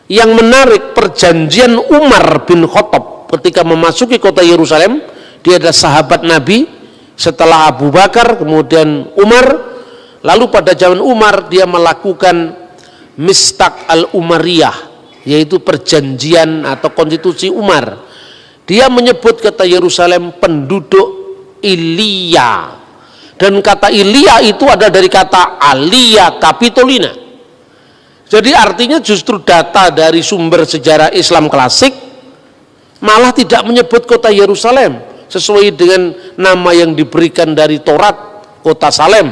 Yang menarik, perjanjian Umar bin Khattab ketika memasuki kota Yerusalem, dia adalah sahabat Nabi setelah Abu Bakar, kemudian Umar. Lalu pada zaman Umar dia melakukan Mistaq al-Umariyah, yaitu perjanjian atau konstitusi Umar. Dia menyebut kata Yerusalem penduduk Ilia, dan kata Ilia itu ada dari kata Alia Capitolina. Jadi artinya justru data dari sumber sejarah Islam klasik malah tidak menyebut kota Yerusalem sesuai dengan nama yang diberikan dari Taurat, kota Salem,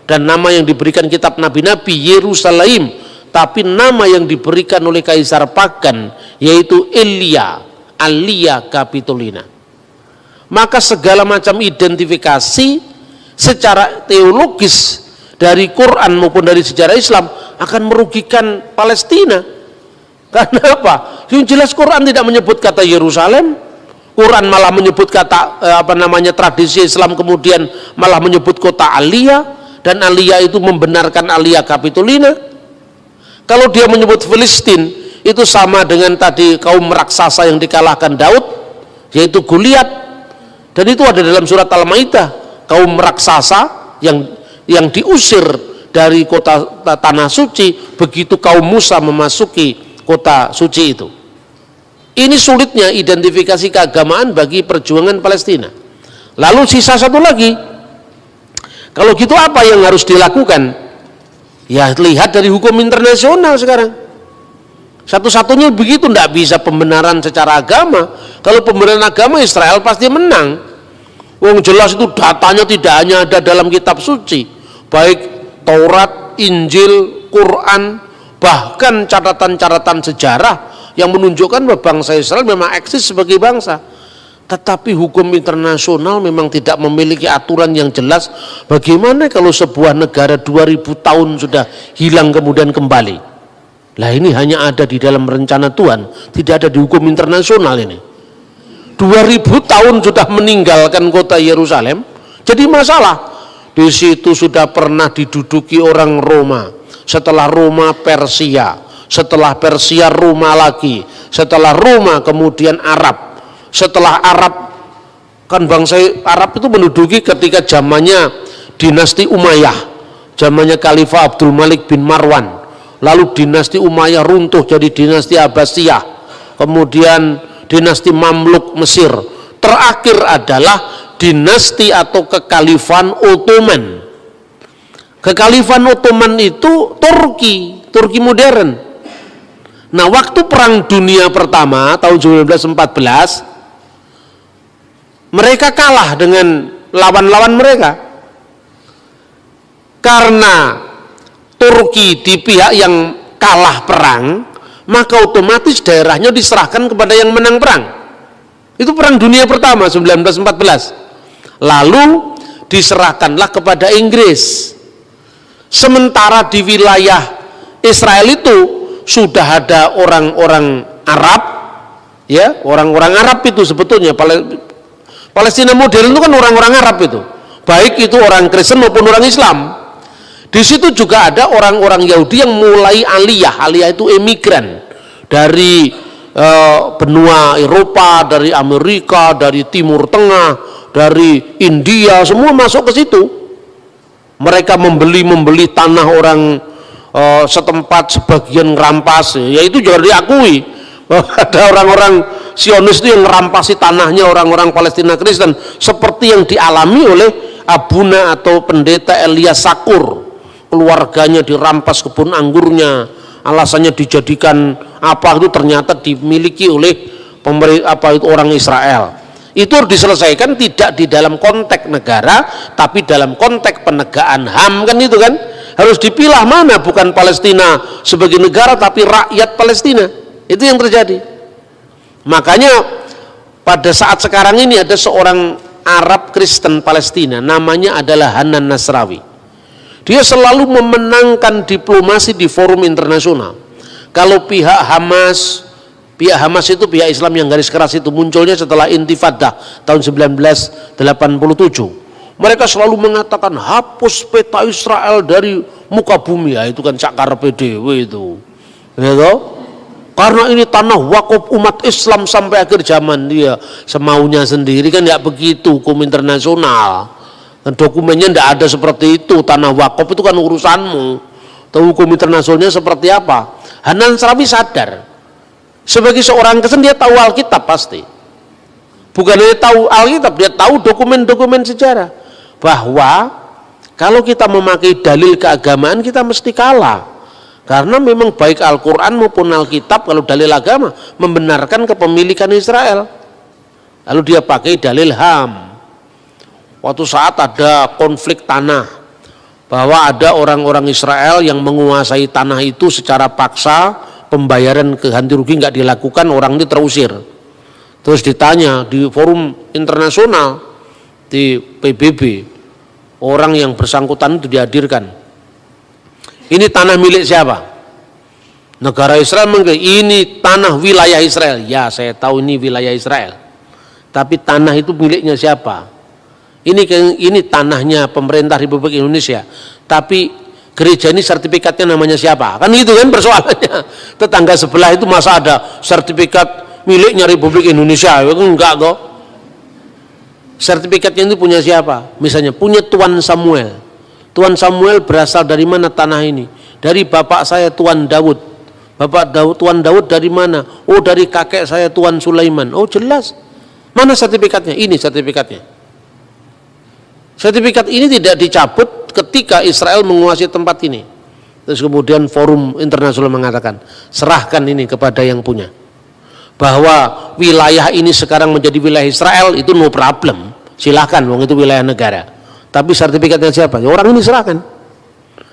dan nama yang diberikan kitab nabi-nabi, Yerusalem, tapi nama yang diberikan oleh kaisar pagan yaitu Elia, Alia Capitolina. Maka segala macam identifikasi secara teologis dari Quran maupun dari sejarah Islam akan merugikan Palestina. Karena apa? Yang jelas Quran tidak menyebut kata Yerusalem, Quran malah menyebut kata tradisi Islam kemudian malah menyebut kota Alia, dan Alia itu membenarkan Alia Capitolina. Kalau dia menyebut Filistin, itu sama dengan tadi kaum raksasa yang dikalahkan Daud, yaitu Goliat. Dan itu ada dalam surat Al-Maidah, kaum raksasa yang diusir dari kota tanah suci begitu kaum Musa memasuki kota suci itu. Ini sulitnya identifikasi keagamaan bagi perjuangan Palestina. Lalu sisa satu lagi, kalau gitu apa yang harus dilakukan? Ya lihat dari hukum internasional sekarang. Satu-satunya begitu, tidak bisa pembenaran secara agama. Kalau pembenaran agama, Israel pasti menang. Wong jelas itu datanya tidak hanya ada dalam kitab suci, baik Taurat, Injil, Quran, bahkan catatan-catatan sejarah yang menunjukkan bahwa bangsa Israel memang eksis sebagai bangsa. Tetapi hukum internasional memang tidak memiliki aturan yang jelas. Bagaimana kalau sebuah negara 2000 tahun sudah hilang kemudian kembali? Lah ini hanya ada di dalam rencana Tuhan, tidak ada di hukum internasional ini. 2000 tahun sudah meninggalkan kota Yerusalem, jadi masalah. Di situ sudah pernah diduduki orang Roma, setelah Roma Persia, setelah Persia Roma lagi, setelah Roma kemudian Arab. Setelah Arab, kan bangsa Arab itu menduduki ketika zamannya dinasti Umayyah, zamannya Khalifah Abdul Malik bin Marwan. Lalu dinasti Umayyah runtuh jadi dinasti Abbasiyah, kemudian dinasti Mamluk Mesir. Terakhir adalah dinasti atau kekalifan Ottoman. Kekalifan Ottoman itu Turki modern. Nah, waktu Perang Dunia Pertama tahun 1914, mereka kalah dengan lawan-lawan mereka. Karena Turki di pihak yang kalah perang, maka otomatis daerahnya diserahkan kepada yang menang perang. Itu Perang Dunia Pertama 1914. Lalu diserahkanlah kepada Inggris. Sementara di wilayah Israel itu sudah ada orang-orang Arab, ya, orang-orang Arab itu sebetulnya Palestina modern itu kan orang-orang Arab itu, baik itu orang Kristen maupun orang Islam. Di situ juga ada orang-orang Yahudi yang mulai aliyah itu emigran dari benua Eropa, dari Amerika, dari Timur Tengah, dari India, semua masuk ke situ. Mereka membeli tanah orang setempat, sebagian ngerampas, ya itu juga diakui. Ada orang-orang Zionis itu yang merampasi tanahnya orang-orang Palestina Kristen, seperti yang dialami oleh Abuna atau pendeta Elias Sakur. Keluarganya dirampas kebun anggurnya, alasannya dijadikan apa itu ternyata dimiliki oleh orang Israel. Itu harus diselesaikan tidak di dalam konteks negara, tapi dalam konteks penegakan HAM, kan itu kan harus dipilah mana bukan Palestina sebagai negara tapi rakyat Palestina. Itu yang terjadi. Makanya pada saat sekarang ini ada seorang Arab Kristen Palestina, namanya adalah Hanan Nasrawi. Dia selalu memenangkan diplomasi di forum internasional. Kalau pihak Hamas itu pihak Islam yang garis keras itu munculnya setelah Intifadah tahun 1987. Mereka selalu mengatakan hapus peta Israel dari muka bumi, ya itu kan cakar PDW itu. Gitu? Karena ini tanah wakaf umat Islam sampai akhir zaman, dia semaunya sendiri, kan ya begitu hukum internasional. Dan dokumennya tidak ada seperti itu. Tanah wakaf itu kan urusanmu. Tahu hukum internasionalnya seperti apa? Hanan Nasrawi sadar, sebagai seorang Kristen dia tahu Alkitab pasti. Bukan hanya tahu Alkitab, dia tahu dokumen-dokumen sejarah. Bahwa kalau kita memakai dalil keagamaan kita mesti kalah. Karena memang baik Al-Quran maupun Alkitab kalau dalil agama membenarkan kepemilikan Israel. Lalu dia pakai dalil HAM. Waktu saat ada konflik tanah, bahwa ada orang-orang Israel yang menguasai tanah itu secara paksa, pembayaran ganti rugi nggak dilakukan, orang ini terusir. Terus ditanya di forum internasional, di PBB, orang yang bersangkutan itu dihadirkan. Ini tanah milik siapa? Negara Israel mengklaim ini tanah wilayah Israel. Ya, saya tahu ini wilayah Israel. Tapi tanah itu miliknya siapa? Ini tanahnya pemerintah Republik Indonesia, tapi gereja ini sertifikatnya namanya siapa? Kan gitu kan persoalannya. Tetangga sebelah itu masa ada sertifikat miliknya Republik Indonesia. Enggak kok. Sertifikatnya itu punya siapa? Misalnya punya Tuan Samuel. Tuan Samuel berasal dari mana tanah ini? Dari bapak saya Tuan Daud. Tuan Daud dari mana? Oh, dari kakek saya Tuan Sulaiman. Oh, jelas. Mana sertifikatnya? Ini sertifikatnya. Sertifikat ini tidak dicabut ketika Israel menguasai tempat ini. Terus kemudian forum internasional mengatakan, serahkan ini kepada yang punya. Bahwa wilayah ini sekarang menjadi wilayah Israel itu no problem. Silahkan, wong itu wilayah negara. Tapi sertifikatnya siapa? Ya, orang ini serahkan.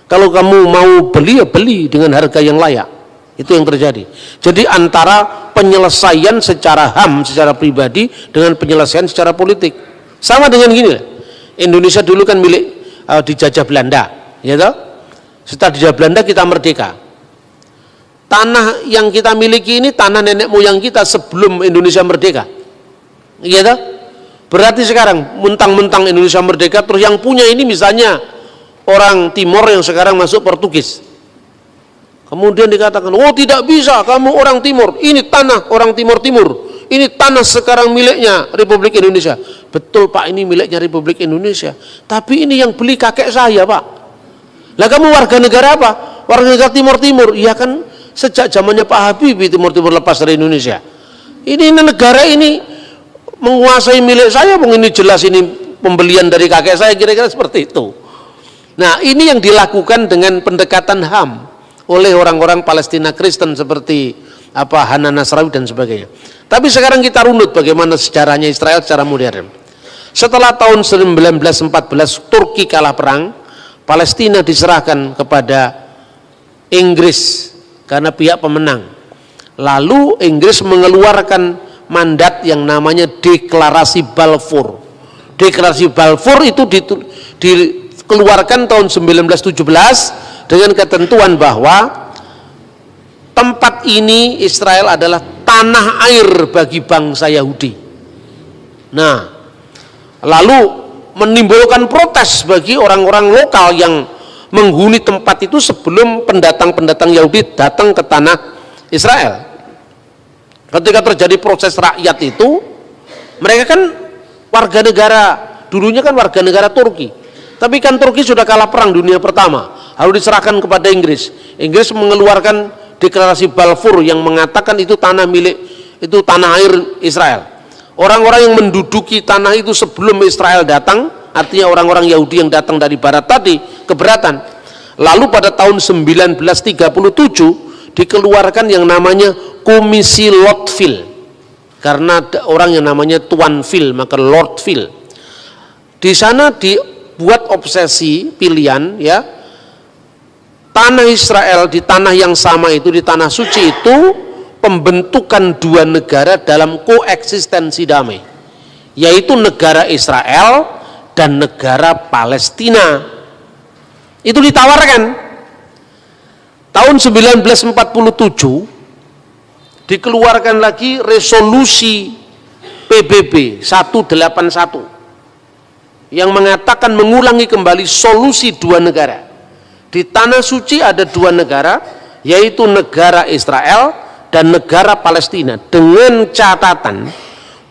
Kalau kamu mau beli, ya beli dengan harga yang layak. Itu yang terjadi. Jadi antara penyelesaian secara HAM, secara pribadi, dengan penyelesaian secara politik. Sama dengan gini lah. Indonesia dulu kan milik dijajah Belanda, ya toh? Setelah dijajah Belanda kita merdeka. Tanah yang kita miliki ini tanah nenek moyang kita sebelum Indonesia merdeka, ya toh? Berarti sekarang mentang-mentang Indonesia merdeka, terus yang punya ini misalnya orang Timor yang sekarang masuk Portugis. Kemudian dikatakan, oh tidak bisa, kamu orang Timur, ini tanah orang Timur-Timur. Ini tanah sekarang miliknya Republik Indonesia. Betul Pak, ini miliknya Republik Indonesia. Tapi ini yang beli kakek saya Pak. Lah kamu warga negara apa? Warga negara Timur-Timur. Iya kan sejak zamannya Pak Habibie Timur-Timur lepas dari Indonesia. Ini negara ini menguasai milik saya. Ini jelas ini pembelian dari kakek saya, kira-kira seperti itu. Nah ini yang dilakukan dengan pendekatan HAM oleh orang-orang Palestina Kristen seperti Hanan Nasrawi dan sebagainya. Tapi sekarang kita runut bagaimana sejarahnya Israel secara modern. Setelah tahun 1914 Turki kalah perang, Palestina diserahkan kepada Inggris karena pihak pemenang. Lalu Inggris mengeluarkan mandat yang namanya Deklarasi Balfour. Deklarasi Balfour itu dikeluarkan tahun 1917 dengan ketentuan bahwa tempat ini Israel adalah tanah air bagi bangsa Yahudi. Nah, lalu menimbulkan protes bagi orang-orang lokal yang menghuni tempat itu sebelum pendatang-pendatang Yahudi datang ke tanah Israel. Ketika terjadi proses rakyat itu, mereka kan warga negara, dulunya kan warga negara Turki. Tapi kan Turki sudah kalah perang dunia pertama, harus diserahkan kepada Inggris. Inggris mengeluarkan Deklarasi Balfour yang mengatakan itu tanah milik, itu tanah air Israel. Orang-orang yang menduduki tanah itu sebelum Israel datang, artinya orang-orang Yahudi yang datang dari barat tadi, keberatan. Lalu pada tahun 1937 dikeluarkan yang namanya Komisi Lordville. Karena ada orang yang namanya Tuanville, maka Lordville. Di sana dibuat obsesi pilihan, ya. Tanah Israel di tanah yang sama itu, di tanah suci itu, pembentukan dua negara dalam koeksistensi damai, yaitu negara Israel dan negara Palestina. Itu ditawarkan tahun 1947, dikeluarkan lagi resolusi PBB 181 yang mengatakan mengulangi kembali solusi dua negara. Di tanah suci ada dua negara, yaitu negara Israel dan negara Palestina, dengan catatan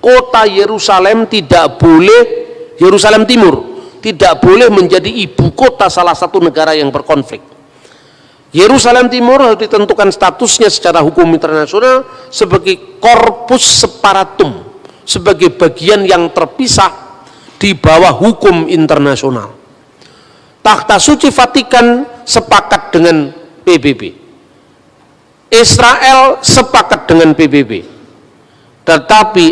kota Yerusalem tidak boleh, Yerusalem Timur tidak boleh menjadi ibu kota salah satu negara yang berkonflik. Yerusalem Timur harus ditentukan statusnya secara hukum internasional sebagai corpus separatum, sebagai bagian yang terpisah di bawah hukum internasional. Takhta Suci Vatikan sepakat dengan PBB, Israel sepakat dengan PBB, tetapi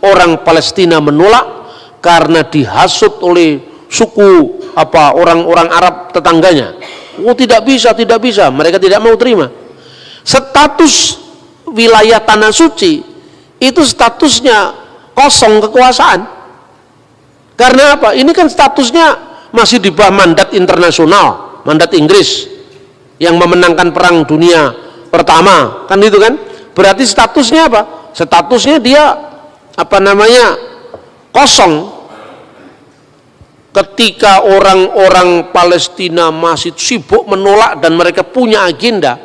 orang Palestina menolak karena dihasut oleh suku orang-orang Arab tetangganya. Oh tidak bisa, mereka tidak mau terima. Status wilayah tanah suci itu statusnya kosong kekuasaan. Karena apa? Ini kan statusnya masih di bawah mandat internasional, mandat Inggris yang memenangkan perang dunia pertama, kan itu kan? Berarti statusnya apa? Statusnya dia kosong. Ketika orang-orang Palestina masih sibuk menolak dan mereka punya agenda,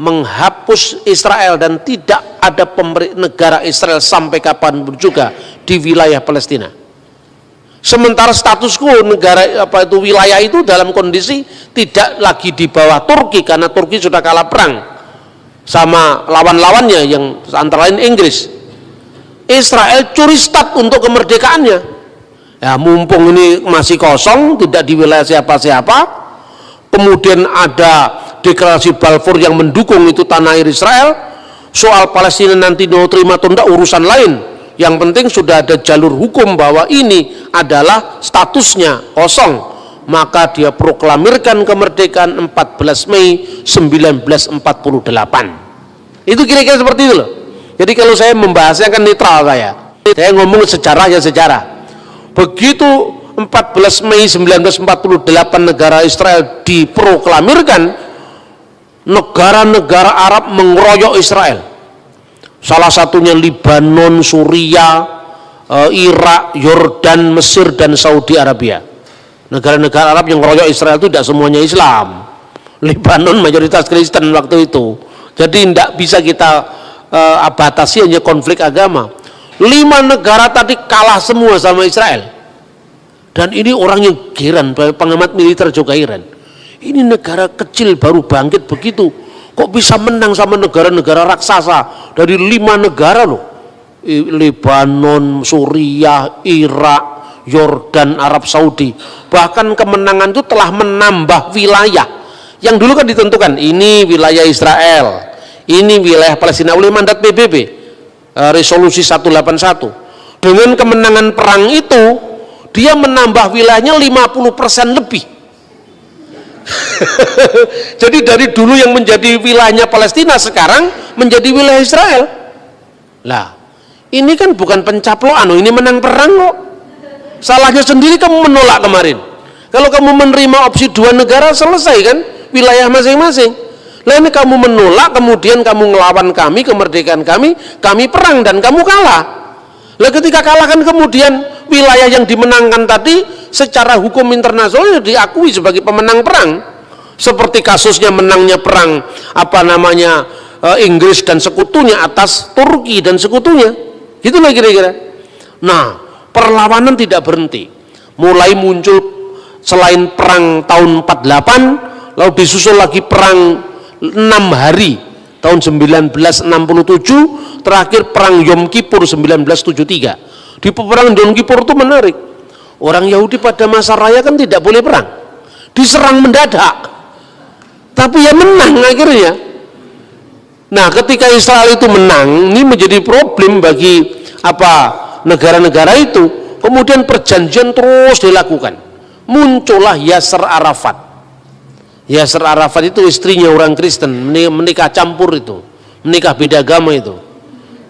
menghapus Israel dan tidak ada negara Israel sampai kapanpun juga di wilayah Palestina. Sementara status quo negara wilayah itu dalam kondisi tidak lagi di bawah Turki karena Turki sudah kalah perang sama lawan-lawannya yang antara lain Inggris. Israel curi start untuk kemerdekaannya. Ya, mumpung ini masih kosong, tidak di wilayah siapa-siapa, kemudian ada deklarasi Balfour yang mendukung itu tanah air Israel. Soal Palestina nanti mau terima atau tidak urusan lain. Yang penting sudah ada jalur hukum bahwa ini adalah statusnya kosong. Maka dia proklamirkan kemerdekaan 14 Mei 1948. Itu kira-kira seperti itu loh. Jadi kalau saya membahasnya kan netral saya ngomong sejarah ya sejarah. Begitu 14 Mei 1948 negara Israel diproklamirkan, negara-negara Arab mengeroyok Israel. Salah satunya Lebanon, Suriah, Irak, Yordan, Mesir, dan Saudi Arabia. Negara-negara Arab yang mengeroyok Israel itu tidak semuanya Islam. Lebanon mayoritas Kristen waktu itu. Jadi tidak bisa kita batasi hanya konflik agama. 5 negara tadi kalah semua sama Israel. Dan ini orang yang heran, pengamat militer juga heran. Ini negara kecil baru bangkit begitu, kok bisa menang sama negara-negara raksasa dari 5 negara loh. Lebanon, Suriah, Irak, Yordan, Arab Saudi. Bahkan kemenangan itu telah menambah wilayah yang dulu kan ditentukan ini wilayah Israel, ini wilayah Palestina oleh mandat PBB, resolusi 181. Dengan kemenangan perang itu dia menambah wilayahnya 50% lebih. Jadi dari dulu yang menjadi wilayahnya Palestina sekarang menjadi wilayah Israel. Lah, ini kan bukan pencaplokan, ini menang perang kok. Salahnya sendiri kamu menolak kemarin. Kalau kamu menerima opsi 2 negara selesai kan wilayah masing-masing. Lah ini kamu menolak, kemudian kamu ngelawan kami, kemerdekaan kami perang dan kamu kalah. Lah ketika kalah kan kemudian wilayah yang dimenangkan tadi secara hukum internasional diakui sebagai pemenang perang. Seperti kasusnya menangnya perang Inggris dan sekutunya atas Turki dan sekutunya. Gitulah kira-kira. Nah, perlawanan tidak berhenti. Mulai muncul selain perang tahun 48, lalu disusul lagi perang 6 hari tahun 1967, terakhir perang Yom Kippur 1973. Di peperangan Yom Kippur itu menarik. Orang Yahudi pada masa raya kan tidak boleh perang, diserang mendadak, tapi ya menang akhirnya. Nah, ketika Israel itu menang, ini menjadi problem bagi negara-negara itu. Kemudian perjanjian terus dilakukan. Muncullah Yasser Arafat. Yasser Arafat itu istrinya orang Kristen, menikah campur itu, menikah beda agama itu.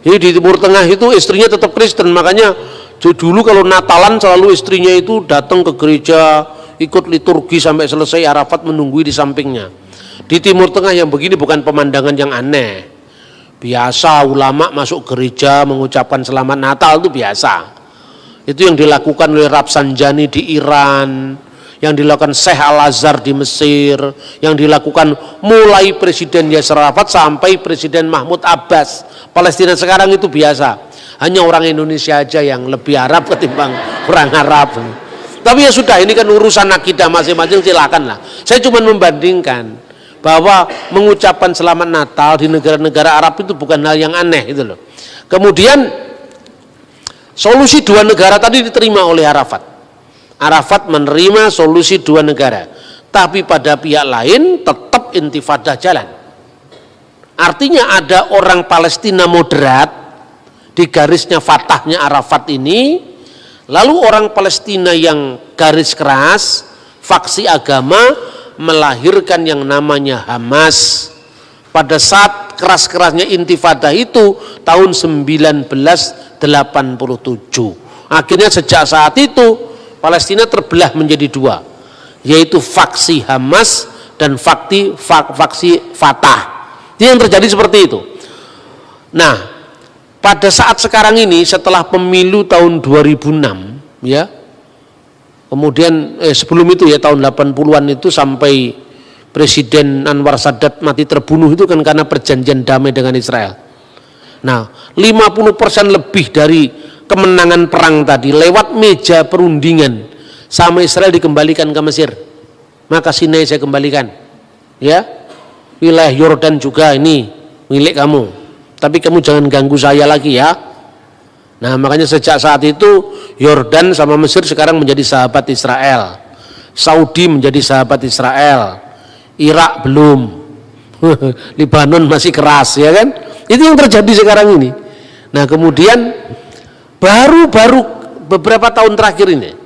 Jadi di Timur Tengah itu istrinya tetap Kristen, makanya dulu kalau Natalan selalu istrinya itu datang ke gereja, ikut liturgi sampai selesai, Arafat menunggui di sampingnya. Di Timur Tengah yang begini bukan pemandangan yang aneh. Biasa ulama masuk gereja mengucapkan selamat Natal itu biasa. Itu yang dilakukan oleh Rafsanjani di Iran, yang dilakukan Syekh Al-Azhar di Mesir, yang dilakukan mulai Presiden Yasser Arafat sampai Presiden Mahmud Abbas. Palestina sekarang itu biasa. Hanya orang Indonesia aja yang lebih Arab ketimbang orang Arab. Tapi ya sudah, ini kan urusan akidah masing-masing, silakanlah. Saya cuma membandingkan bahwa mengucapkan selamat Natal di negara-negara Arab itu bukan hal yang aneh itu loh. Kemudian solusi 2 negara tadi diterima oleh Arafat. Arafat menerima solusi 2 negara. Tapi pada pihak lain tetap intifadah jalan. Artinya ada orang Palestina moderat di garisnya Fatahnya Arafat ini, lalu orang Palestina yang garis keras, faksi agama, melahirkan yang namanya Hamas. Pada saat keras-kerasnya intifadah itu tahun 1987. Akhirnya sejak saat itu Palestina terbelah menjadi 2, yaitu faksi Hamas dan faksi Fatah. Itu yang terjadi seperti itu. Nah, pada saat sekarang ini setelah pemilu tahun 2006 ya, kemudian sebelum itu ya tahun 80-an itu sampai Presiden Anwar Sadat mati terbunuh itu kan karena perjanjian damai dengan Israel. Nah, 50% lebih dari kemenangan perang tadi lewat meja perundingan sama Israel dikembalikan ke Mesir. Maka Sinai saya kembalikan. Ya. Wilayah Yordan juga ini milik kamu. Tapi kamu jangan ganggu saya lagi ya. Nah, makanya sejak saat itu Yordan sama Mesir sekarang menjadi sahabat Israel. Saudi menjadi sahabat Israel. Irak belum. Lebanon masih keras ya kan? Itu yang terjadi sekarang ini. Nah, kemudian baru beberapa tahun terakhir ini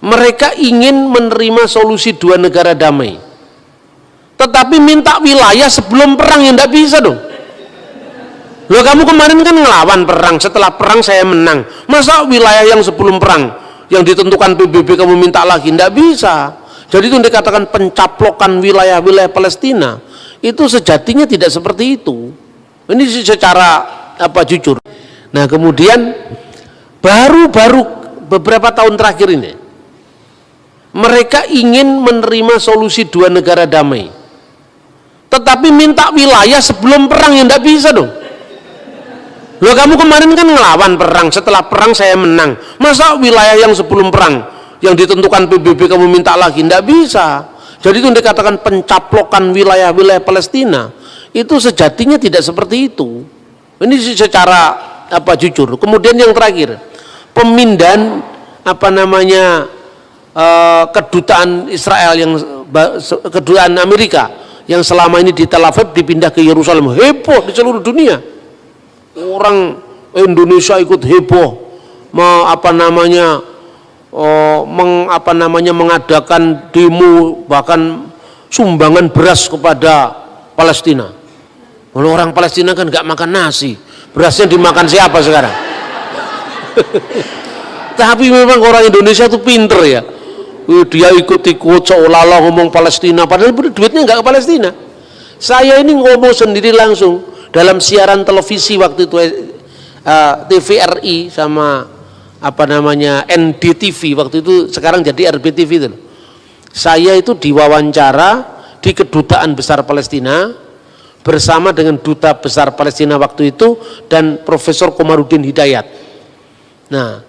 mereka ingin menerima solusi dua negara damai. Tetapi minta wilayah sebelum perang ya enggak bisa dong. Loh, kamu kemarin kan ngelawan perang, setelah perang saya menang. Masa wilayah yang sebelum perang yang ditentukan PBB kamu minta lagi? Enggak bisa. Jadi itu dikatakan pencaplokan wilayah-wilayah Palestina. Itu sejatinya tidak seperti itu. Ini secara jujur. Nah, kemudian baru beberapa tahun terakhir ini mereka ingin menerima solusi dua negara damai. Tetapi minta wilayah sebelum perang ya enggak bisa dong. Loh, kamu kemarin kan ngelawan perang, setelah perang saya menang. Masa wilayah yang sebelum perang yang ditentukan PBB kamu minta lagi? Tidak bisa. Jadi itu dikatakan pencaplokan wilayah-wilayah Palestina. Itu sejatinya tidak seperti itu. Ini secara jujur. Kemudian yang terakhir, pemindahan kedutaan Israel kedutaan Amerika yang selama ini di Tel Aviv dipindah ke Yerusalem. Heboh di seluruh dunia. Orang Indonesia ikut heboh mengadakan demo, bahkan sumbangan beras kepada Palestina. Kalau orang Palestina kan nggak makan nasi, berasnya dimakan siapa sekarang? Tapi memang orang Indonesia itu pinter ya. Dia ikut-ikut seolah-olah ngomong Palestina, padahal duitnya nggak ke Palestina. Saya ini ngomong sendiri langsung dalam siaran televisi waktu itu, TVRI sama NDTV waktu itu, sekarang jadi RBTV itu. Saya itu diwawancara di kedutaan besar Palestina bersama dengan duta besar Palestina waktu itu dan Profesor Komarudin Hidayat. Nah,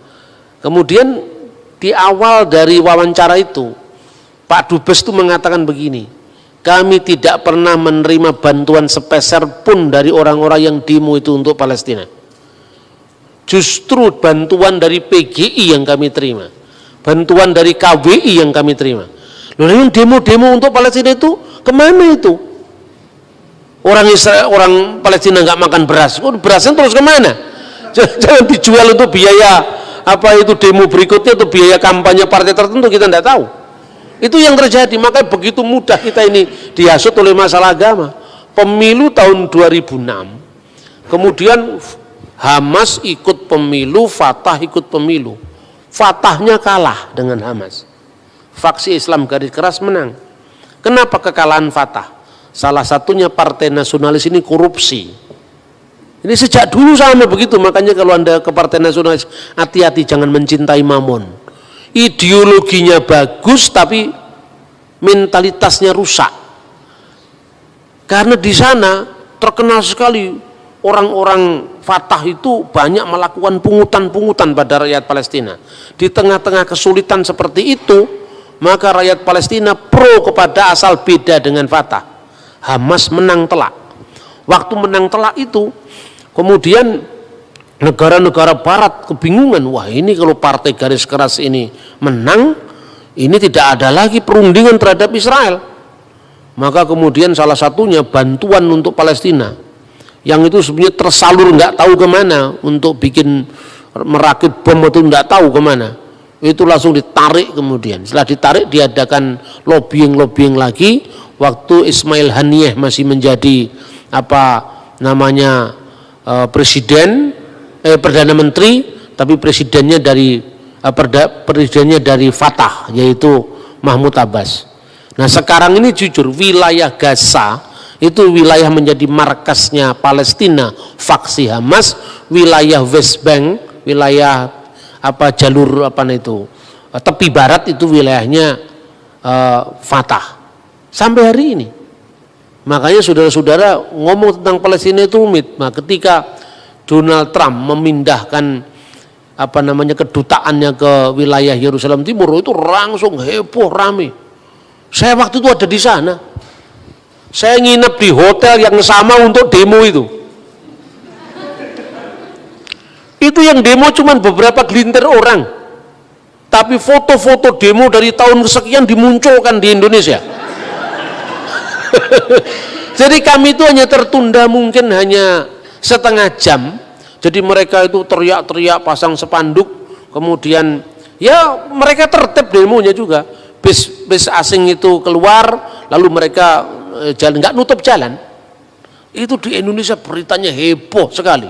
kemudian di awal dari wawancara itu Pak Dubes itu mengatakan begini, kami tidak pernah menerima bantuan sepeser pun dari orang-orang yang demo itu untuk Palestina. Justru bantuan dari PGI yang kami terima, bantuan dari KWI yang kami terima. Lalu yang demo-demo untuk Palestina itu kemana itu? Orang Israel, orang Palestina nggak makan beras, berasnya terus kemana? Jangan dijual untuk biaya demo berikutnya, atau biaya kampanye partai tertentu, kita nggak tahu. Itu yang terjadi. Makanya begitu mudah kita ini dihasut oleh masalah agama. Pemilu tahun 2006, kemudian Hamas ikut pemilu, Fatah ikut pemilu. Fatahnya kalah dengan Hamas. Faksi Islam garis keras menang. Kenapa kekalahan Fatah? Salah satunya partai nasionalis ini korupsi. Ini sejak dulu sama begitu. Makanya kalau Anda ke partai nasionalis, hati-hati jangan mencintai mamon. Ideologinya bagus tapi mentalitasnya rusak. Karena di sana terkenal sekali orang-orang Fatah itu banyak melakukan pungutan-pungutan pada rakyat Palestina. Di tengah-tengah kesulitan seperti itu, maka rakyat Palestina pro kepada asal beda dengan Fatah. Hamas menang telak. Waktu menang telak itu, kemudian negara-negara barat kebingungan, wah ini kalau partai garis keras ini menang, ini tidak ada lagi perundingan terhadap Israel. Maka kemudian salah satunya bantuan untuk Palestina, yang itu sebenarnya tersalur nggak tahu kemana, untuk bikin merakit bom itu nggak tahu kemana, itu langsung ditarik. Kemudian setelah ditarik diadakan lobbying lagi, waktu Ismail Haniyeh masih menjadi Perdana Menteri, tapi presidennya dari Fatah, yaitu Mahmud Abbas. Nah sekarang ini jujur, wilayah Gaza itu wilayah menjadi markasnya Palestina, faksi Hamas. Wilayah West Bank, wilayah tepi barat itu wilayahnya Fatah. sampai hari ini. Makanya saudara-saudara ngomong tentang Palestina itu rumit. Nah, ketika Donald Trump memindahkan kedutaannya ke wilayah Yerusalem Timur, itu langsung heboh rame. Saya waktu itu ada di sana. Saya nginep di hotel yang sama untuk demo itu. Itu yang demo cuma beberapa gelintir orang. Tapi foto-foto demo dari tahun kesekian dimunculkan di Indonesia. Jadi kami itu hanya tertunda mungkin hanya setengah jam. Jadi mereka itu teriak-teriak, pasang spanduk, kemudian ya mereka tertib demonya juga. Bis asing itu keluar, lalu mereka jalan, nggak nutup jalan. Itu di Indonesia beritanya heboh sekali.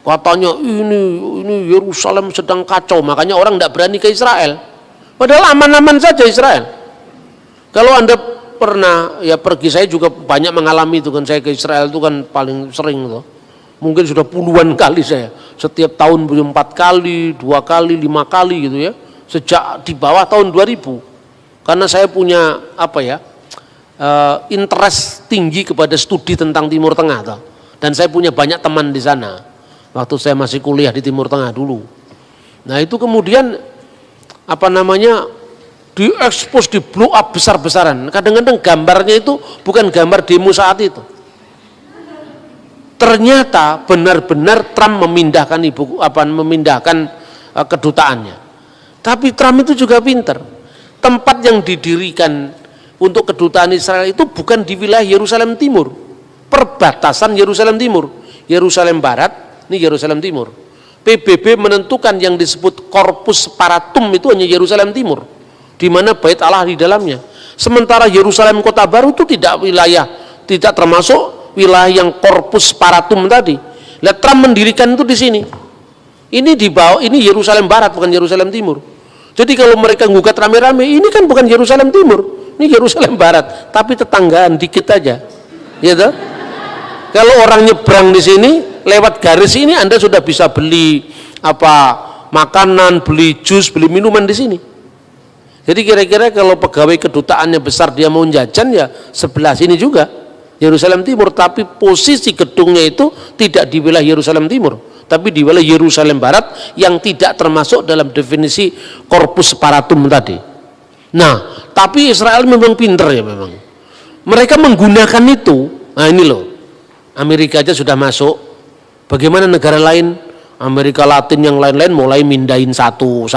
Katanya ini Yerusalem sedang kacau, makanya orang nggak berani ke Israel. Padahal aman-aman saja Israel. Kalau Anda pernah ya pergi, saya juga banyak mengalami itu kan, saya ke Israel itu kan paling sering tuh. Mungkin sudah puluhan kali saya, setiap tahun 4 kali, 2 kali, 5 kali gitu ya, sejak di bawah tahun 2000. Karena saya punya interest tinggi kepada studi tentang Timur Tengah tuh. Dan saya punya banyak teman di sana waktu saya masih kuliah di Timur Tengah dulu. Nah itu kemudian diekspos, di blow up besar-besaran. Kadang-kadang gambarnya itu bukan gambar demo saat itu. Ternyata benar-benar Trump memindahkan kedutaannya. Tapi Trump itu juga pinter. Tempat yang didirikan untuk kedutaan Israel itu bukan di wilayah Yerusalem Timur, perbatasan Yerusalem Timur, Yerusalem Barat, ini Yerusalem Timur. PBB menentukan yang disebut Corpus Paratum itu hanya Yerusalem Timur, di mana Bait Allah di dalamnya. Sementara Yerusalem Kota Baru itu tidak termasuk wilayah yang Corpus Paratum tadi. Lihat Trump mendirikan itu di sini. Ini di bawah, ini Yerusalem Barat bukan Yerusalem Timur. Jadi kalau mereka ngugat rame-rame, ini kan bukan Yerusalem Timur, ini Yerusalem Barat, tapi tetanggaan dikit aja, gitu. Kalau orang nyebrang di sini, lewat garis ini Anda sudah bisa beli makanan, beli jus, beli minuman di sini. Jadi kira-kira kalau pegawai kedutaannya besar dia mau jajan ya sebelah sini juga, Yerusalem Timur, tapi posisi gedungnya itu tidak di wilayah Yerusalem Timur, tapi di wilayah Yerusalem Barat yang tidak termasuk dalam definisi Corpus Paratum tadi. Nah, tapi Israel memang pinter ya memang. Mereka menggunakan itu. Nah ini loh, Amerika aja sudah masuk. Bagaimana negara lain? Amerika Latin yang lain-lain mulai mindahin satu.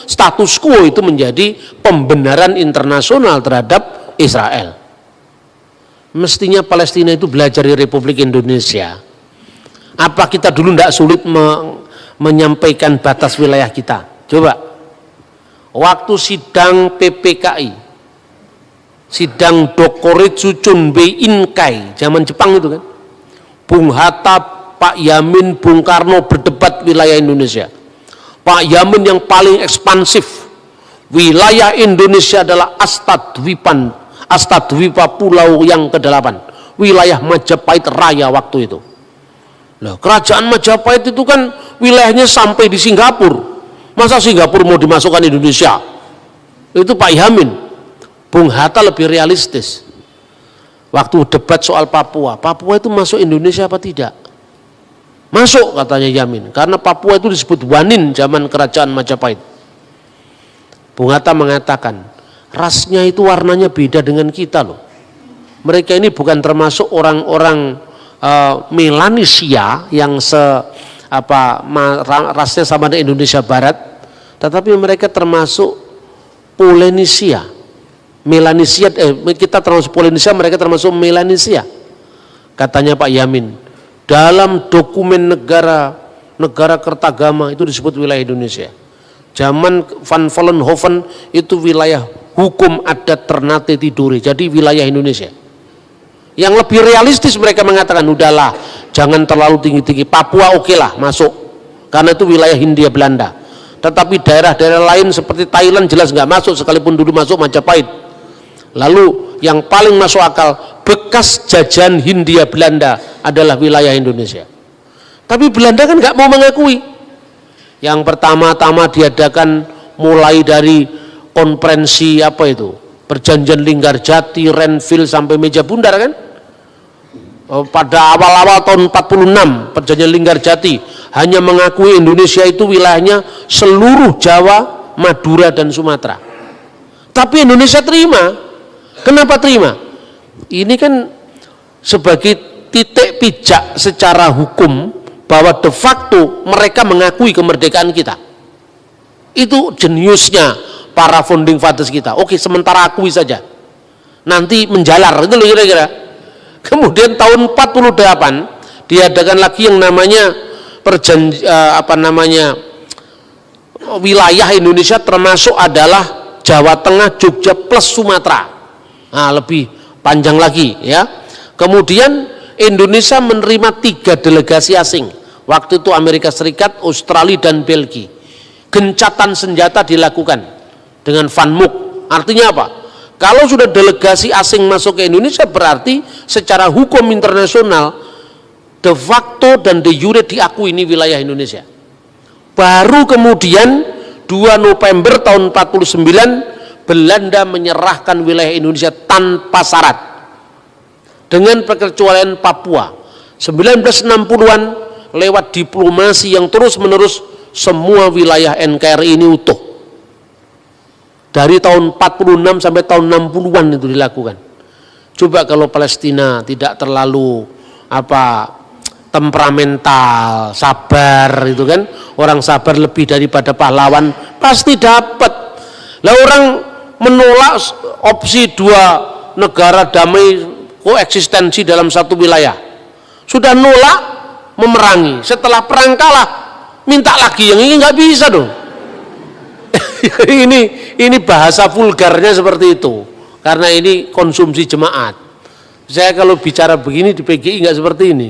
Status quo itu menjadi pembenaran internasional terhadap Israel. Mestinya Palestina itu belajar dari Republik Indonesia. Apa kita dulu tidak sulit menyampaikan batas wilayah kita? Coba, waktu sidang PPKI, sidang Dokuritsu Chunbei Inkai, zaman Jepang itu kan, Bung Hatta, Pak Yamin, Bung Karno berdebat wilayah Indonesia. Pak Yamin yang paling ekspansif, wilayah Indonesia adalah Astadwipa Pulau yang ke-8, wilayah Majapahit Raya waktu itu. Nah, kerajaan Majapahit itu kan wilayahnya sampai di Singapura. Masa Singapura mau dimasukkan Indonesia? Itu Pak Yamin. Bung Hatta lebih realistis. Waktu debat soal Papua itu masuk Indonesia apa tidak? Masuk katanya Yamin, karena Papua itu disebut Wanin zaman kerajaan Majapahit. Bung Hatta mengatakan, rasnya itu warnanya beda dengan kita loh. Mereka ini bukan termasuk orang-orang Melanesia yang rasnya sama dengan Indonesia Barat, tetapi mereka termasuk Polynesia. Melanesia, kita termasuk Polynesia, mereka termasuk Melanesia. Katanya Pak Yamin, dalam dokumen negara Kertagama itu disebut wilayah Indonesia. Zaman Van Vollenhoven itu wilayah hukum adat Ternate Tidore, jadi wilayah Indonesia. Yang lebih realistis mereka mengatakan, udahlah jangan terlalu tinggi-tinggi, Papua okelah masuk, karena itu wilayah Hindia Belanda. Tetapi daerah-daerah lain seperti Thailand jelas nggak masuk, sekalipun dulu masuk Majapahit. Lalu yang paling masuk akal, bekas jajahan Hindia Belanda adalah wilayah Indonesia. Tapi Belanda kan nggak mau mengakui. Yang pertama-tama diadakan mulai dari konferensi Perjanjian Linggarjati, Renville sampai Meja Bundar kan? Pada awal-awal tahun 46 Perjanjian Linggarjati hanya mengakui Indonesia itu wilayahnya seluruh Jawa, Madura dan Sumatera. Tapi Indonesia terima. Kenapa terima? Ini kan sebagai titik pijak secara hukum bahwa de facto mereka mengakui kemerdekaan kita. Itu jeniusnya para founding fathers kita. Oke, sementara akui saja. Nanti menjalar, itu loh kira-kira. Kemudian tahun 48 diadakan lagi yang namanya wilayah Indonesia, termasuk adalah Jawa Tengah, Jogja plus Sumatera. Nah, lebih panjang lagi ya. Kemudian Indonesia menerima 3 delegasi asing. Waktu itu Amerika Serikat, Australia dan Belgia. Gencatan senjata dilakukan dengan Van Mook. Artinya apa? Kalau sudah delegasi asing masuk ke Indonesia, berarti secara hukum internasional de facto dan de jure diakui ini wilayah Indonesia. Baru kemudian 2 November tahun 49 Belanda menyerahkan wilayah Indonesia tanpa syarat dengan perkecualian Papua. 1960-an lewat diplomasi yang terus-menerus semua wilayah NKRI ini utuh. Dari tahun 46 sampai tahun 60-an itu dilakukan. Coba kalau Palestina tidak terlalu temperamental, sabar itu kan, orang sabar lebih daripada pahlawan pasti dapat. Lah orang menolak opsi 2 negara damai koeksistensi dalam satu wilayah. Sudah nolak, memerangi. Setelah perang kalah, minta lagi yang ini nggak bisa dong. ini bahasa vulgarnya seperti itu, karena ini konsumsi jemaat. Saya kalau bicara begini di PGI nggak seperti ini.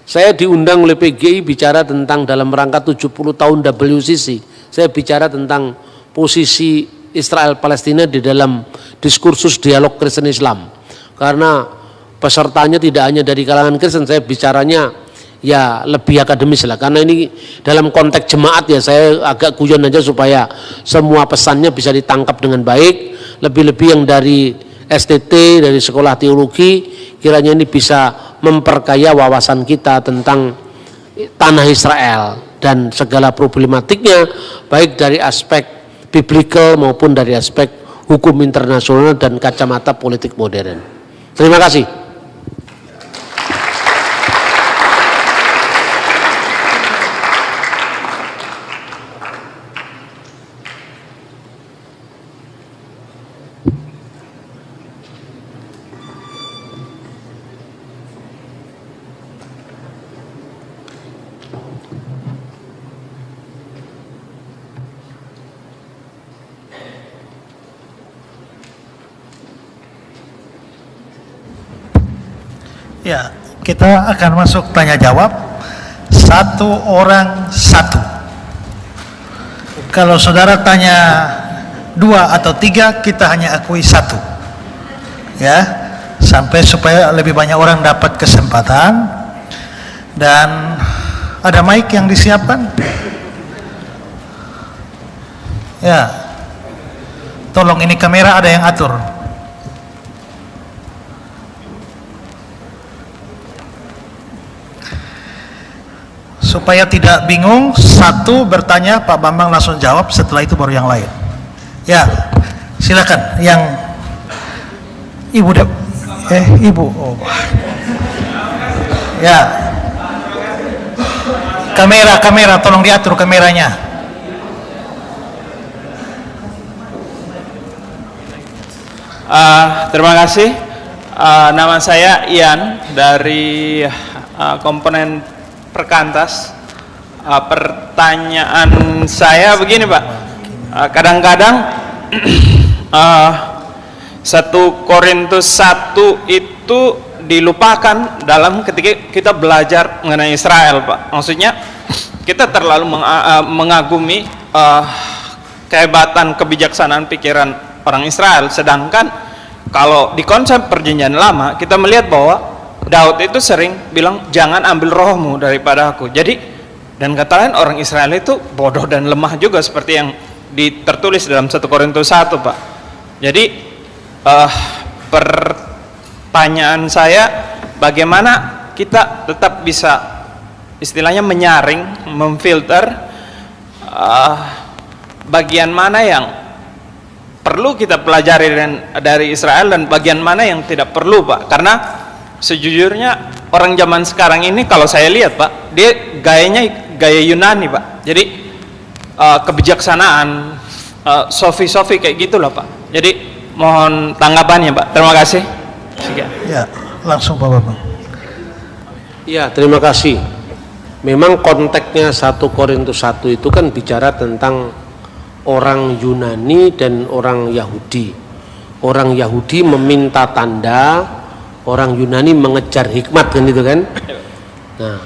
Saya diundang oleh PGI bicara tentang dalam rangka 70 tahun WCC. Saya bicara tentang posisi Israel Palestina di dalam diskursus dialog Kristen Islam. Karena pesertanya tidak hanya dari kalangan Kristen, saya bicaranya ya lebih akademis lah, karena ini dalam konteks jemaat ya saya agak guyon aja supaya semua pesannya bisa ditangkap dengan baik. Lebih-lebih yang dari STT, dari sekolah teologi, kiranya ini bisa memperkaya wawasan kita tentang tanah Israel dan segala problematiknya, baik dari aspek biblical maupun dari aspek hukum internasional dan kacamata politik modern. Terima kasih. Ya, kita akan masuk tanya jawab. 1 orang 1. Kalau saudara tanya 2 atau 3, kita hanya akui 1. Ya, sampai supaya lebih banyak orang dapat kesempatan. Dan ada mic yang disiapkan. Ya, tolong ini kamera ada yang atur. Supaya tidak bingung, 1 bertanya, Pak Bambang langsung jawab, setelah itu baru yang lain. Ya, silakan. Yang Ibu Ibu. Oh. Ya. Kamera, tolong diatur kameranya. Terima kasih. Nama saya Ian dari komponen Perkantas. Pertanyaan saya begini Pak, kadang-kadang 1 Korintus 1 itu dilupakan dalam ketika kita belajar mengenai Israel Pak. Maksudnya kita terlalu mengagumi kehebatan kebijaksanaan pikiran orang Israel, sedangkan kalau di konsep perjanjian lama kita melihat bahwa Daud itu sering bilang jangan ambil rohmu daripada aku. Jadi dan kata lain orang Israel itu bodoh dan lemah juga seperti yang tertulis dalam 1 Korintus 1 Pak. Jadi pertanyaan saya, bagaimana kita tetap bisa istilahnya menyaring, memfilter bagian mana yang perlu kita pelajari dari Israel dan bagian mana yang tidak perlu, Pak? Karena sejujurnya orang zaman sekarang ini kalau saya lihat, Pak, dia gayanya gaya Yunani, Pak. Jadi kebijaksanaan, sofi-sofi kayak gitulah, Pak. Jadi mohon tanggapannya, Pak. Terima kasih. Ya, langsung Pak Bambang. Ya, terima kasih. Memang konteksnya 1 Korintus 1 itu kan bicara tentang orang Yunani dan orang Yahudi. Orang Yahudi meminta tanda, orang Yunani mengejar hikmat, kan itu kan? Nah,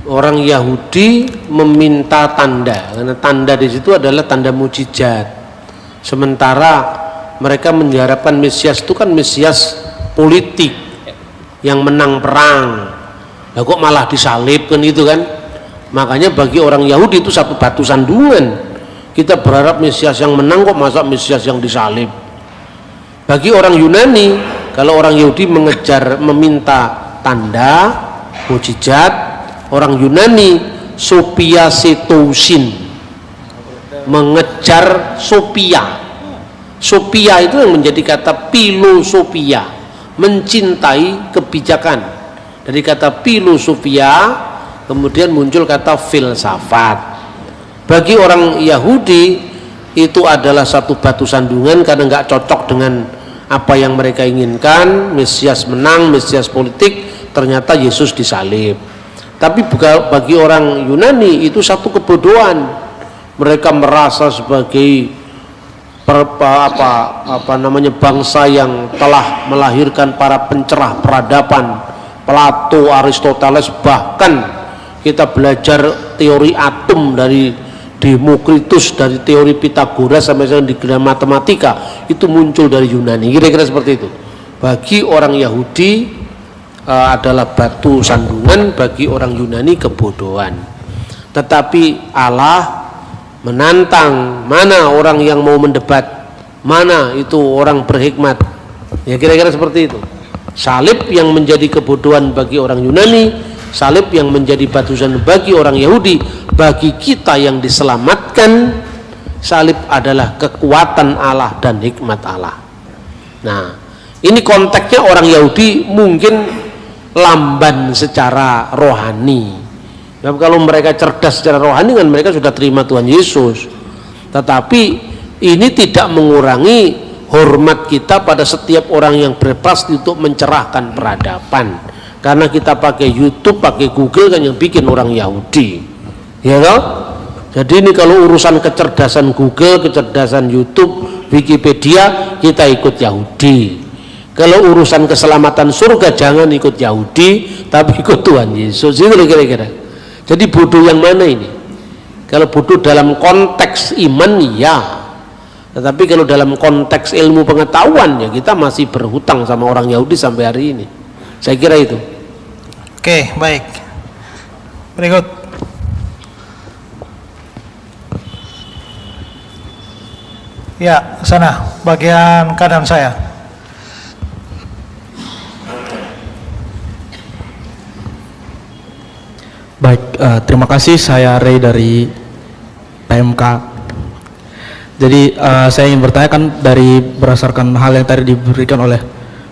orang Yahudi meminta tanda, karena tanda di situ adalah tanda mujizat. Sementara mereka mengharapkan Mesias itu kan Mesias politik yang menang perang. Lah kok malah disalibkan itu kan? Makanya bagi orang Yahudi itu satu batu sandungan. Kita berharap Mesias yang menang, kok masa Mesias yang disalib. Bagi orang Yunani, kalau orang Yahudi meminta tanda, mujizat, orang Yunani Sophia Setousin, mengejar Sophia. Sophia itu yang menjadi kata filosofia, mencintai kebijakan. Dari kata filosofia kemudian muncul kata filsafat. Bagi orang Yahudi itu adalah satu batu sandungan karena nggak cocok dengan apa yang mereka inginkan. Mesias menang, Mesias politik, ternyata Yesus disalib. Tapi bagi orang Yunani itu satu kebodohan. Mereka merasa sebagai bangsa yang telah melahirkan para pencerah peradaban, Plato, Aristoteles, bahkan kita belajar teori atom dari Demokritus, dari teori Pitagoras sampai sekarang di gelar matematika itu muncul dari Yunani. Kira-kira seperti itu. Bagi orang Yahudi adalah batu sandungan, bagi orang Yunani kebodohan. Tetapi Allah menantang, mana orang yang mau mendebat, mana itu orang berhikmat. Ya kira-kira seperti itu. Salib yang menjadi kebodohan bagi orang Yunani, salib yang menjadi batu sandungan bagi orang Yahudi. Bagi kita yang diselamatkan, salib adalah kekuatan Allah dan hikmat Allah. Nah, ini konteksnya orang Yahudi mungkin lamban secara rohani. Nah, kalau mereka cerdas secara rohani kan mereka sudah terima Tuhan Yesus. Tetapi ini tidak mengurangi hormat kita pada setiap orang yang berprestasi untuk mencerahkan peradaban. Karena kita pakai YouTube, pakai Google kan yang bikin orang Yahudi. Ya toh? Jadi ini kalau urusan kecerdasan Google, kecerdasan YouTube, Wikipedia, kita ikut Yahudi. Kalau urusan keselamatan surga jangan ikut Yahudi, tapi ikut Tuhan Yesus. Itu kira-kira. Jadi bodoh yang mana ini? Kalau bodoh dalam konteks iman, ya. Tetapi kalau dalam konteks ilmu pengetahuan, ya kita masih berhutang sama orang Yahudi sampai hari ini. Saya kira itu. Oke, baik. Berikut. Ya, sana, bagian kanan saya. Baik, terima kasih. Saya Ray dari PMK. Jadi saya ingin bertanya, kan dari berdasarkan hal yang tadi diberikan oleh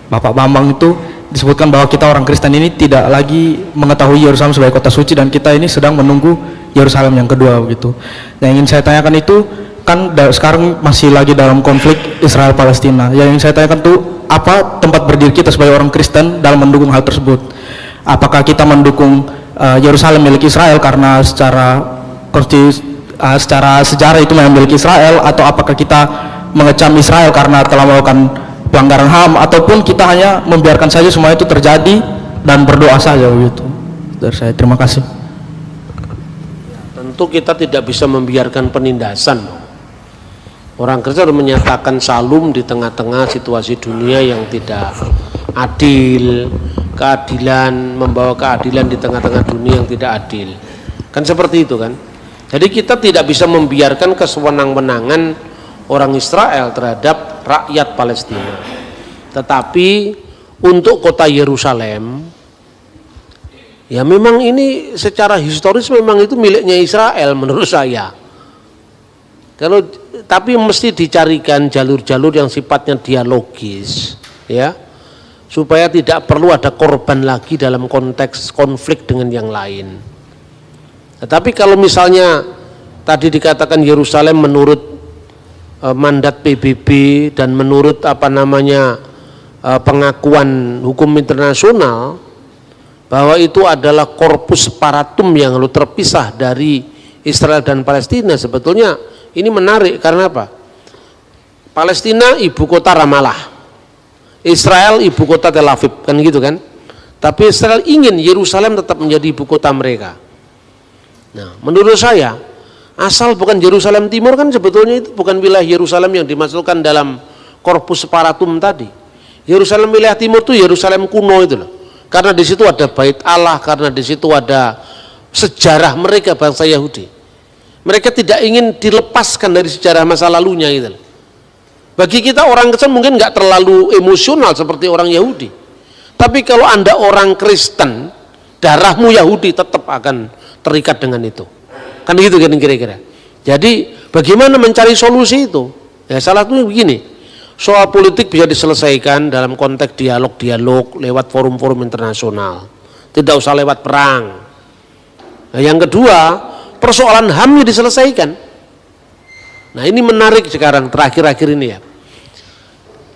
Bapak Bambang itu disebutkan bahwa kita orang Kristen ini tidak lagi mengetahui Yerusalem sebagai kota suci dan kita ini sedang menunggu Yerusalem yang kedua begitu. Yang ingin saya tanyakan itu kan sekarang masih lagi dalam konflik Israel Palestina. Yang ingin saya tanyakan itu apa tempat berdiri kita sebagai orang Kristen dalam mendukung hal tersebut? Apakah kita mendukung Yerusalem milik Israel karena secara sejarah itu memang milik Israel, atau apakah kita mengecam Israel karena telah melakukan pelanggaran HAM, ataupun kita hanya membiarkan saja semua itu terjadi dan berdoa saja begitu? Dari saya, terima kasih. Tentu kita tidak bisa membiarkan penindasan. Orang Kristen harus menyatakan salum di tengah-tengah situasi dunia yang tidak adil, keadilan, membawa keadilan di tengah-tengah dunia yang tidak adil. Kan seperti itu kan? Jadi kita tidak bisa membiarkan kesewenang-wenangan orang Israel terhadap rakyat Palestina. Tetapi untuk kota Yerusalem, ya memang ini secara historis memang itu miliknya Israel menurut saya. Tapi mesti dicarikan jalur-jalur yang sifatnya dialogis, ya, supaya tidak perlu ada korban lagi dalam konteks konflik dengan yang lain. Tetapi kalau misalnya tadi dikatakan Yerusalem menurut mandat PBB dan menurut pengakuan hukum internasional bahwa itu adalah korpus separatum yang lalu terpisah dari Israel dan Palestina, sebetulnya ini menarik karena apa? Palestina ibu kota Ramallah, Israel ibu kota Tel Aviv, kan gitu kan? Tapi Israel ingin Yerusalem tetap menjadi ibu kota mereka. Nah, menurut saya asal bukan Yerusalem Timur kan sebetulnya itu bukan wilayah Yerusalem yang dimasukkan dalam korpus separatum tadi. Yerusalem wilayah Timur itu Yerusalem kuno itu loh. Karena di situ ada Bait Allah, karena di situ ada sejarah mereka bangsa Yahudi. Mereka tidak ingin dilepaskan dari sejarah masa lalunya gitu loh. Bagi kita orang Kristen mungkin nggak terlalu emosional seperti orang Yahudi. Tapi kalau Anda orang Kristen, darahmu Yahudi tetap akan terikat dengan itu. Kan gitu kan kira-kira. Jadi bagaimana mencari solusi itu? Ya salah satunya begini. Soal politik bisa diselesaikan dalam konteks dialog-dialog lewat forum-forum internasional. Tidak usah lewat perang. Nah, yang kedua, persoalan HAM diselesaikan. Nah, ini menarik sekarang terakhir-akhir ini ya.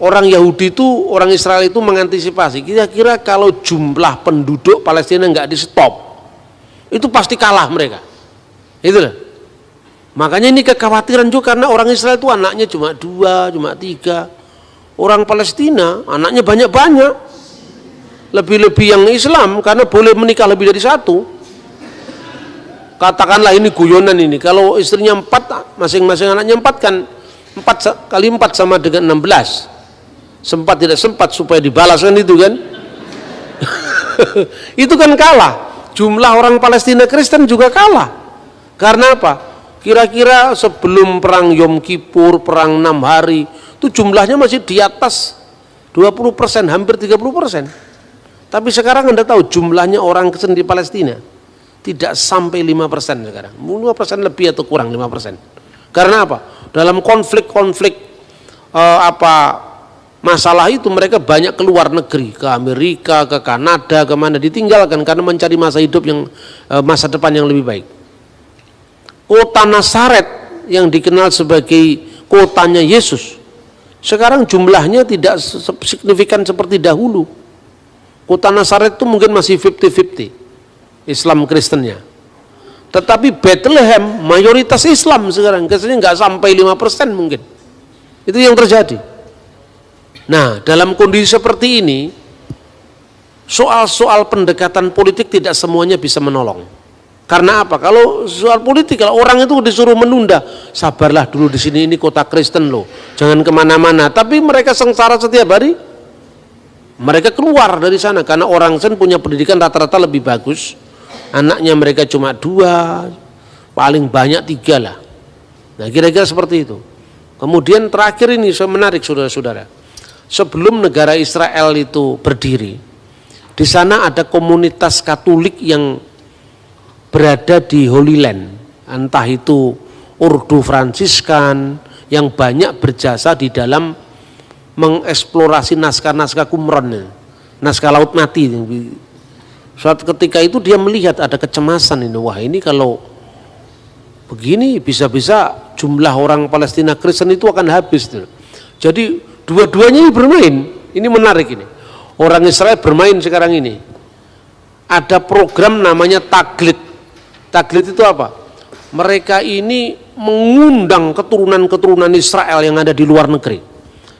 Orang Yahudi itu, orang Israel itu mengantisipasi. Kira-kira kalau jumlah penduduk Palestina nggak di stop, itu pasti kalah mereka. Itu loh. Makanya ini kekhawatiran juga karena orang Israel itu anaknya cuma 2, cuma 3. Orang Palestina anaknya banyak-banyak. Lebih-lebih yang Islam karena boleh menikah lebih dari 1. Katakanlah ini guyonan ini. Kalau istrinya 4, masing-masing anaknya 4 kan 4 kali 4 sama dengan 16. Sempat tidak sempat supaya dibalas kan itu kan. Itu kan kalah. Jumlah orang Palestina Kristen juga kalah. Karena apa? Kira-kira sebelum perang Yom Kippur, perang 6 hari, itu jumlahnya masih di atas 20%, hampir 30%. Tapi sekarang Anda tahu jumlahnya orang Kristen di Palestina tidak sampai 5% sekarang. 5% lebih atau kurang 5%. Karena apa? Dalam konflik-konflik masalah itu mereka banyak keluar negeri, ke Amerika, ke Kanada, kemana, ditinggalkan karena mencari masa hidup yang masa depan yang lebih baik. Kota Nazaret yang dikenal sebagai kotanya Yesus, sekarang jumlahnya tidak signifikan seperti dahulu. Kota Nazaret itu mungkin masih 50-50 Islam Kristennya. Tetapi Bethlehem mayoritas Islam sekarang, Kristennya nggak sampai 5% mungkin. Itu yang terjadi. Nah, dalam kondisi seperti ini, soal-soal pendekatan politik tidak semuanya bisa menolong. Karena apa? Kalau soal politik, kalau orang itu disuruh menunda, sabarlah dulu di sini, ini kota Kristen loh, jangan kemana-mana. Tapi mereka sengsara setiap hari. Mereka keluar dari sana karena orang Kristen punya pendidikan rata-rata lebih bagus. Anaknya mereka cuma 2, paling banyak 3 lah. Nah, kira-kira seperti itu. Kemudian terakhir ini menarik saudara-saudara. Sebelum negara Israel itu berdiri, di sana ada komunitas Katolik yang berada di Holy Land, entah itu Ordo Fransiskan yang banyak berjasa di dalam mengeksplorasi naskah-naskah Qumran, naskah Laut Mati. Suatu ketika itu dia melihat ada kecemasan ini, wah ini kalau begini bisa-bisa jumlah orang Palestina Kristen itu akan habis. Jadi dua-duanya ini bermain. Ini menarik ini. Orang Israel bermain sekarang ini. Ada program namanya Taglit. Taglit itu apa? Mereka ini mengundang keturunan-keturunan Israel yang ada di luar negeri.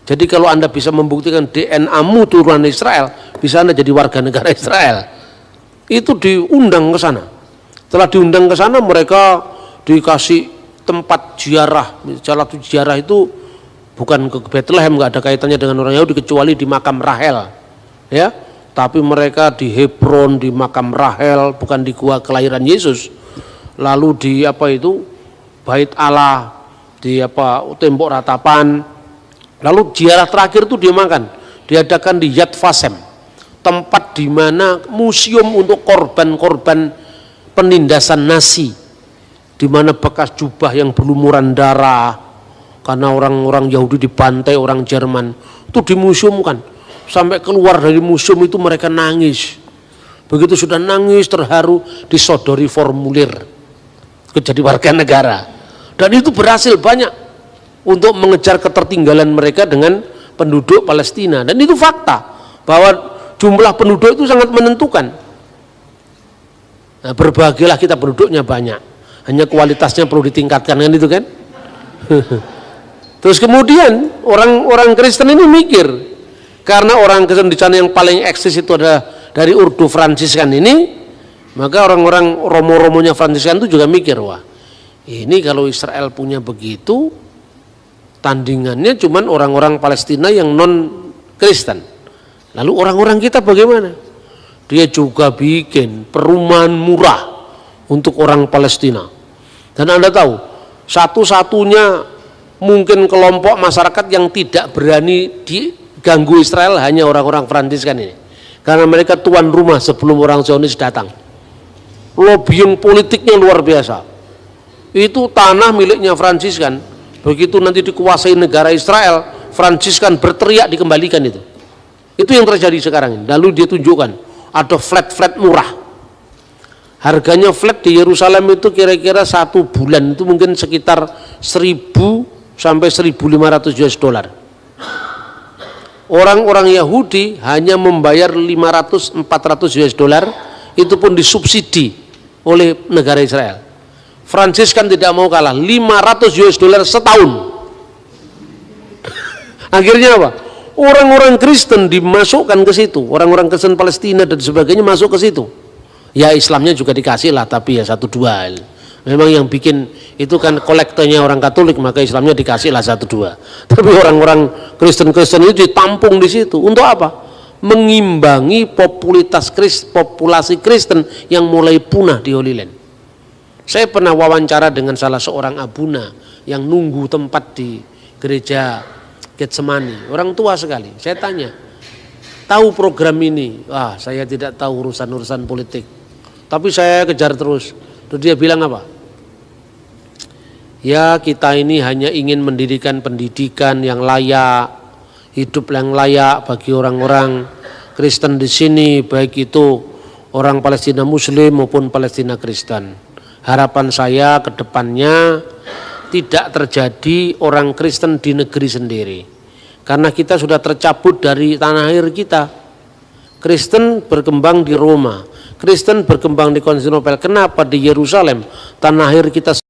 Jadi kalau Anda bisa membuktikan DNA-mu turunan Israel, bisa Anda jadi warga negara Israel. Itu diundang ke sana. Setelah diundang ke sana, mereka dikasih tempat ziarah. Salah satu ziarah itu bukan ke Bethlehem, nggak ada kaitannya dengan orang Yahudi kecuali di makam Rahel, ya. Tapi mereka di Hebron, di makam Rahel, bukan di gua kelahiran Yesus. Lalu di Bait Allah, di tembok ratapan, Lalu ziarah terakhir itu diadakan di Yad Vashem, tempat di mana museum untuk korban-korban penindasan Nazi, di mana bekas jubah yang berlumuran darah karena orang-orang Yahudi dibantai orang Jerman itu dimuseumkan. Sampai keluar dari museum itu mereka nangis. Begitu sudah nangis terharu, disodori formulir jadi warga negara, dan itu berhasil banyak untuk mengejar ketertinggalan mereka dengan penduduk Palestina. Dan itu fakta bahwa jumlah penduduk itu sangat menentukan. Nah, berbahagialah kita penduduknya banyak, hanya kualitasnya perlu ditingkatkan, kan itu kan. Terus kemudian orang Kristen ini mikir, karena orang Kristen di sana yang paling eksis itu ada dari Urdu Fransiskan ini, maka orang-orang romo-romonya Fransiskan itu juga mikir, wah ini kalau Israel punya begitu, tandingannya cuman orang-orang Palestina yang non Kristen. Lalu orang-orang kita bagaimana? Dia juga bikin perumahan murah untuk orang Palestina. Dan Anda tahu, satu-satunya mungkin kelompok masyarakat yang tidak berani diganggu Israel hanya orang-orang Fransiskan ini. Karena mereka tuan rumah sebelum orang Zionis datang. Lobbying politiknya luar biasa. Itu tanah miliknya Fransiskan. Begitu nanti dikuasai negara Israel, Fransiskan berteriak dikembalikan itu. Itu yang terjadi sekarang ini. Lalu dia tunjukkan ada flat murah. Harganya flat di Yerusalem itu kira-kira 1 bulan itu mungkin sekitar 1.000 sampai 1.500 US dollar. Orang-orang Yahudi hanya membayar 500-400 US dollar, itu pun disubsidi oleh negara Israel. Fransiskan tidak mau kalah, 500 US dollar setahun. Akhirnya apa? Orang-orang Kristen dimasukkan ke situ, orang-orang Kristen Palestina dan sebagainya masuk ke situ. Ya Islamnya juga dikasih lah, tapi ya 1-2. Memang yang bikin itu kan kolektornya orang Katolik, maka Islamnya dikasih lah 1-2. Tapi orang-orang Kristen-Kristen itu ditampung di situ. Untuk apa? Mengimbangi populasi Kristen yang mulai punah di Holy Land. Saya pernah wawancara dengan salah seorang abuna yang nunggu tempat di gereja Getsemani, orang tua sekali. Saya tanya, tahu program ini? Wah, saya tidak tahu urusan-urusan politik, tapi saya kejar terus. Terus dia bilang apa? Ya, kita ini hanya ingin mendirikan pendidikan yang layak, hidup yang layak bagi orang-orang Kristen di sini, baik itu orang Palestina Muslim maupun Palestina Kristen. Harapan saya ke depannya tidak terjadi orang Kristen di negeri sendiri, karena kita sudah tercabut dari tanah air kita. Kristen berkembang di Roma, Kristen berkembang di Konstantinopel. Kenapa di Yerusalem, tanah air kita